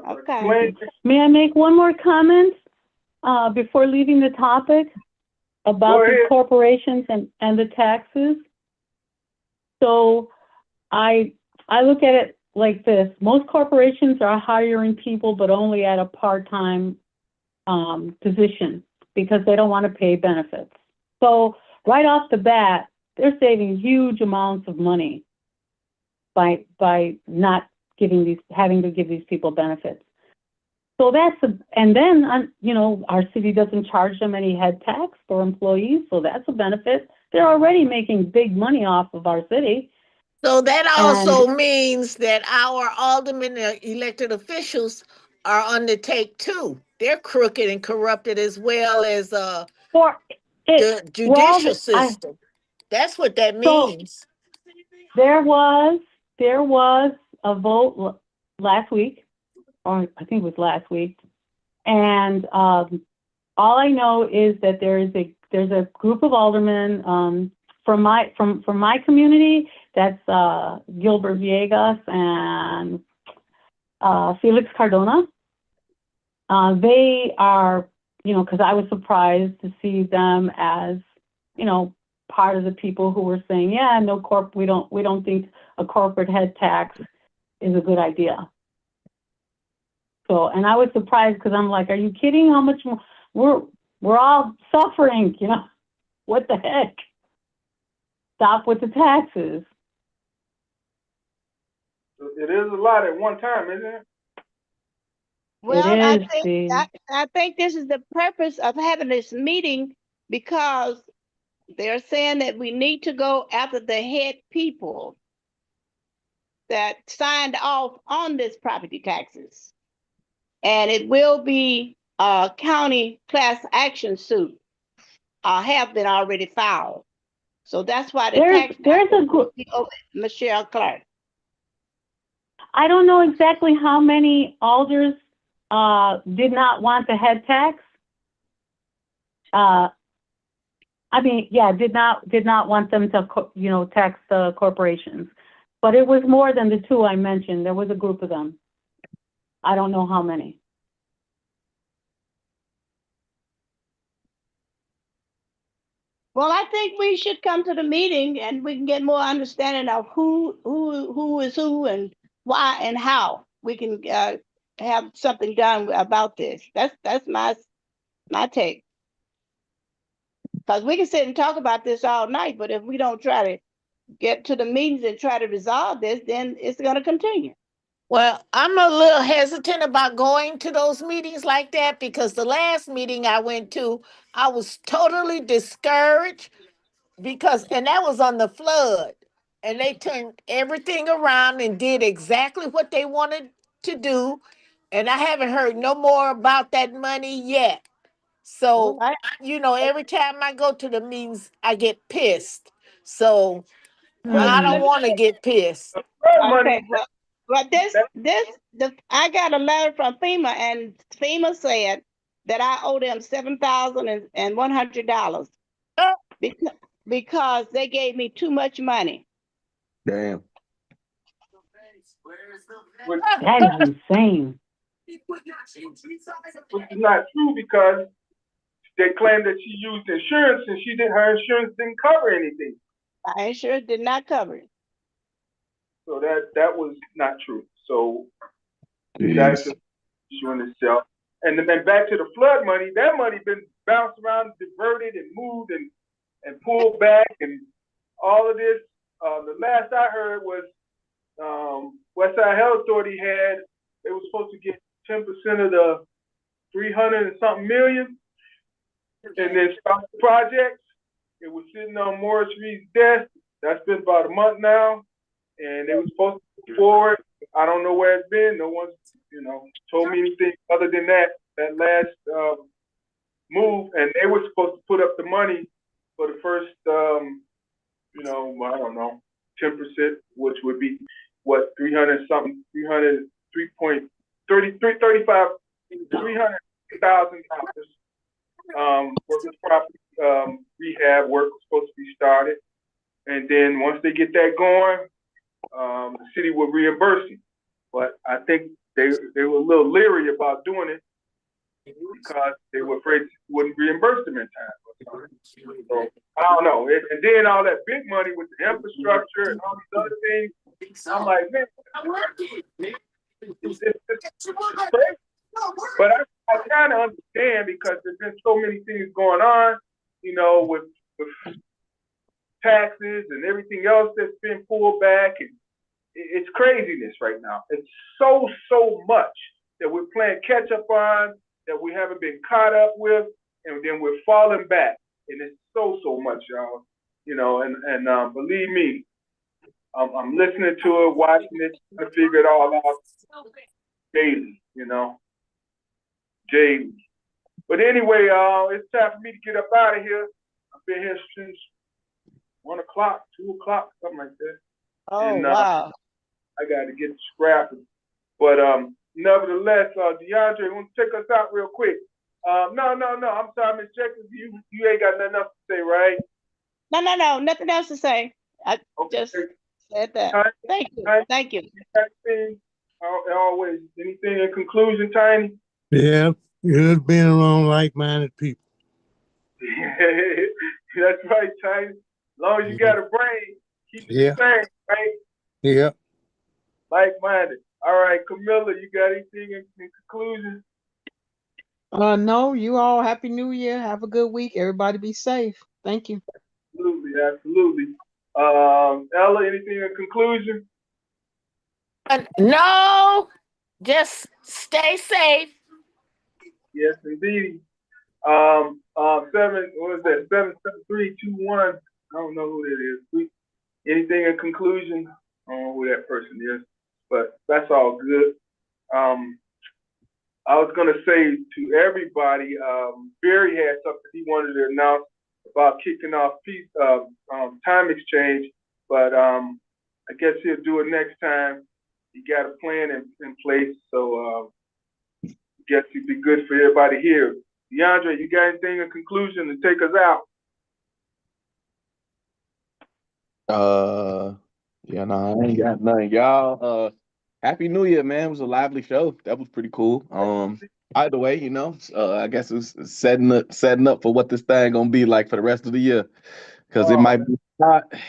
Okay. May I make one more comment before leaving the topic about the corporations and the taxes? So I look at it like this. Most corporations are hiring people, but only at a part-time position, because they don't want to pay benefits. So right off the bat, they're saving huge amounts of money by not having to give these people benefits. So and then, you know, our city doesn't charge them any head tax for employees, so that's a benefit. They're already making big money off of our city. So that And also means that our aldermen and elected officials are on the take too. They're crooked and corrupted as well as the judicial system. That's what that means. There was a vote last week, or I think it was last week, and all I know is that there's a group of aldermen from my community. That's Gilbert Villegas and Felix Cardona. They are, you know, because I was surprised to see them as, you know, part of the people who were saying, yeah, we don't think a corporate head tax is a good idea. So, and I was surprised because I'm like, are you kidding? How much more? We're all suffering, you know? What the heck? Stop with the taxes. It is a lot at one time, isn't it? Well, I think this is the purpose of having this meeting, because they're saying that we need to go after the head people that signed off on this property taxes. And it will be a county class action suit, have been already filed. So that's why there's a group. Michelle Clark. I don't know exactly how many alders did not want the head tax. I mean, yeah, did not want them to, you know, tax the corporations, but it was more than the two I mentioned. There was a group of them. I don't know how many. Well, I think we should come to the meeting and we can get more understanding of who is who and why and how we can have something done about this. That's my take. Because we can sit and talk about this all night, but if we don't try to get to the meetings and try to resolve this, then it's going to continue. Well, I'm a little hesitant about going to those meetings like that, because the last meeting I went to, I was totally discouraged and that was on the flood, and they turned everything around and did exactly what they wanted to do. And I haven't heard no more about that money yet. So, you know, every time I go to the meetings, I get pissed. So I don't want to get pissed. Okay, but I got a letter from FEMA, and FEMA said that I owe them $7,100 because they gave me too much money. Damn. That is insane. Which is not true, because they claim that she used insurance and her insurance didn't cover anything. My insurance did not cover it. So that was not true. So that's an issue in itself. And then back to the flood money, that money been bounced around, diverted and moved and pulled back and all of this. The last I heard was Westside Health Authority they were supposed to get 10% of the 300 and something million, and then start the projects. It was sitting on Morris Reed's desk. That's been about a month now, and they were supposed to move forward. I don't know where it's been. No one's, you know, told me anything other than that last move, and they were supposed to put up the money for the first, you know, I don't know, 10%, which would be what, 300 something, $300,000. Workers' property rehab work was supposed to be started, and then once they get that going, the city will reimburse you. But I think they were a little leery about doing it because they were afraid it wouldn't reimburse them in time. So I don't know. And then all that big money with the infrastructure and all these other things, I'm like, man, it's crazy. But I kind of understand, because there's been so many things going on, you know, with taxes and everything else that's been pulled back, and it's craziness right now. It's so much. that we're playing catch up on, that we haven't been caught up with, and then we're falling back. And it's so much, y'all. You know, and believe me, I'm listening to it, watching it, trying to figure it all out daily, you know, daily. But anyway, it's time for me to get up out of here. I've been here since 1 o'clock, 2 o'clock, something like that. Oh, And wow. I got to get scrapping. But nevertheless, DeAndre, you want to take us out real quick? No. I'm sorry, Miss Jackson. You ain't got nothing else to say, right? No, nothing else to say. I just said that. Thank you. Thank you. Always. Anything in conclusion, Tiny? Yeah, it's being around like-minded people. That's right, Tiny. As long as you got a brain, keep it the same, right? Yeah. Like-minded. All right, Camilla, you got anything in conclusion? No, you all happy New Year. Have a good week. Everybody be safe. Thank you. Absolutely. Ella, anything in conclusion? No, just stay safe. Yes, indeed. 77321. I don't know who that is. Anything in conclusion? I don't know who that person is, but that's all good. I was gonna say to everybody, Barry had something he wanted to announce about kicking off time exchange, but I guess he'll do it next time. He got a plan in place, so I guess it'd be good for everybody here. DeAndre, you got anything in conclusion to take us out? Yeah, no, I ain't got nothing. Y'all, Happy New Year, man. It was a lively show. That was pretty cool. Either way, you know, I guess it's setting up for what this thing gonna be like for the rest of the year. Because it might be hot. It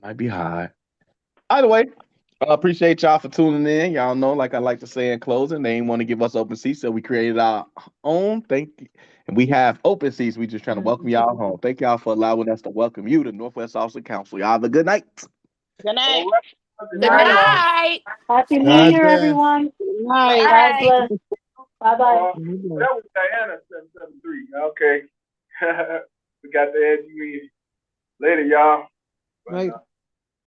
might be hot. Either way, I appreciate y'all for tuning in. Y'all know, like I like to say in closing, they ain't want to give us open seats, so we created our own. Thank you. And we have open seats. We just trying to welcome y'all home. Thank y'all for allowing us to welcome you to Northwest Austin Council. Y'all have a good night. Good night. Good night. Happy New God Year, bless. everyone. Good night. God bless. Bye-bye. That was Diana 773. Okay. We got to add you in. Later, y'all. Right.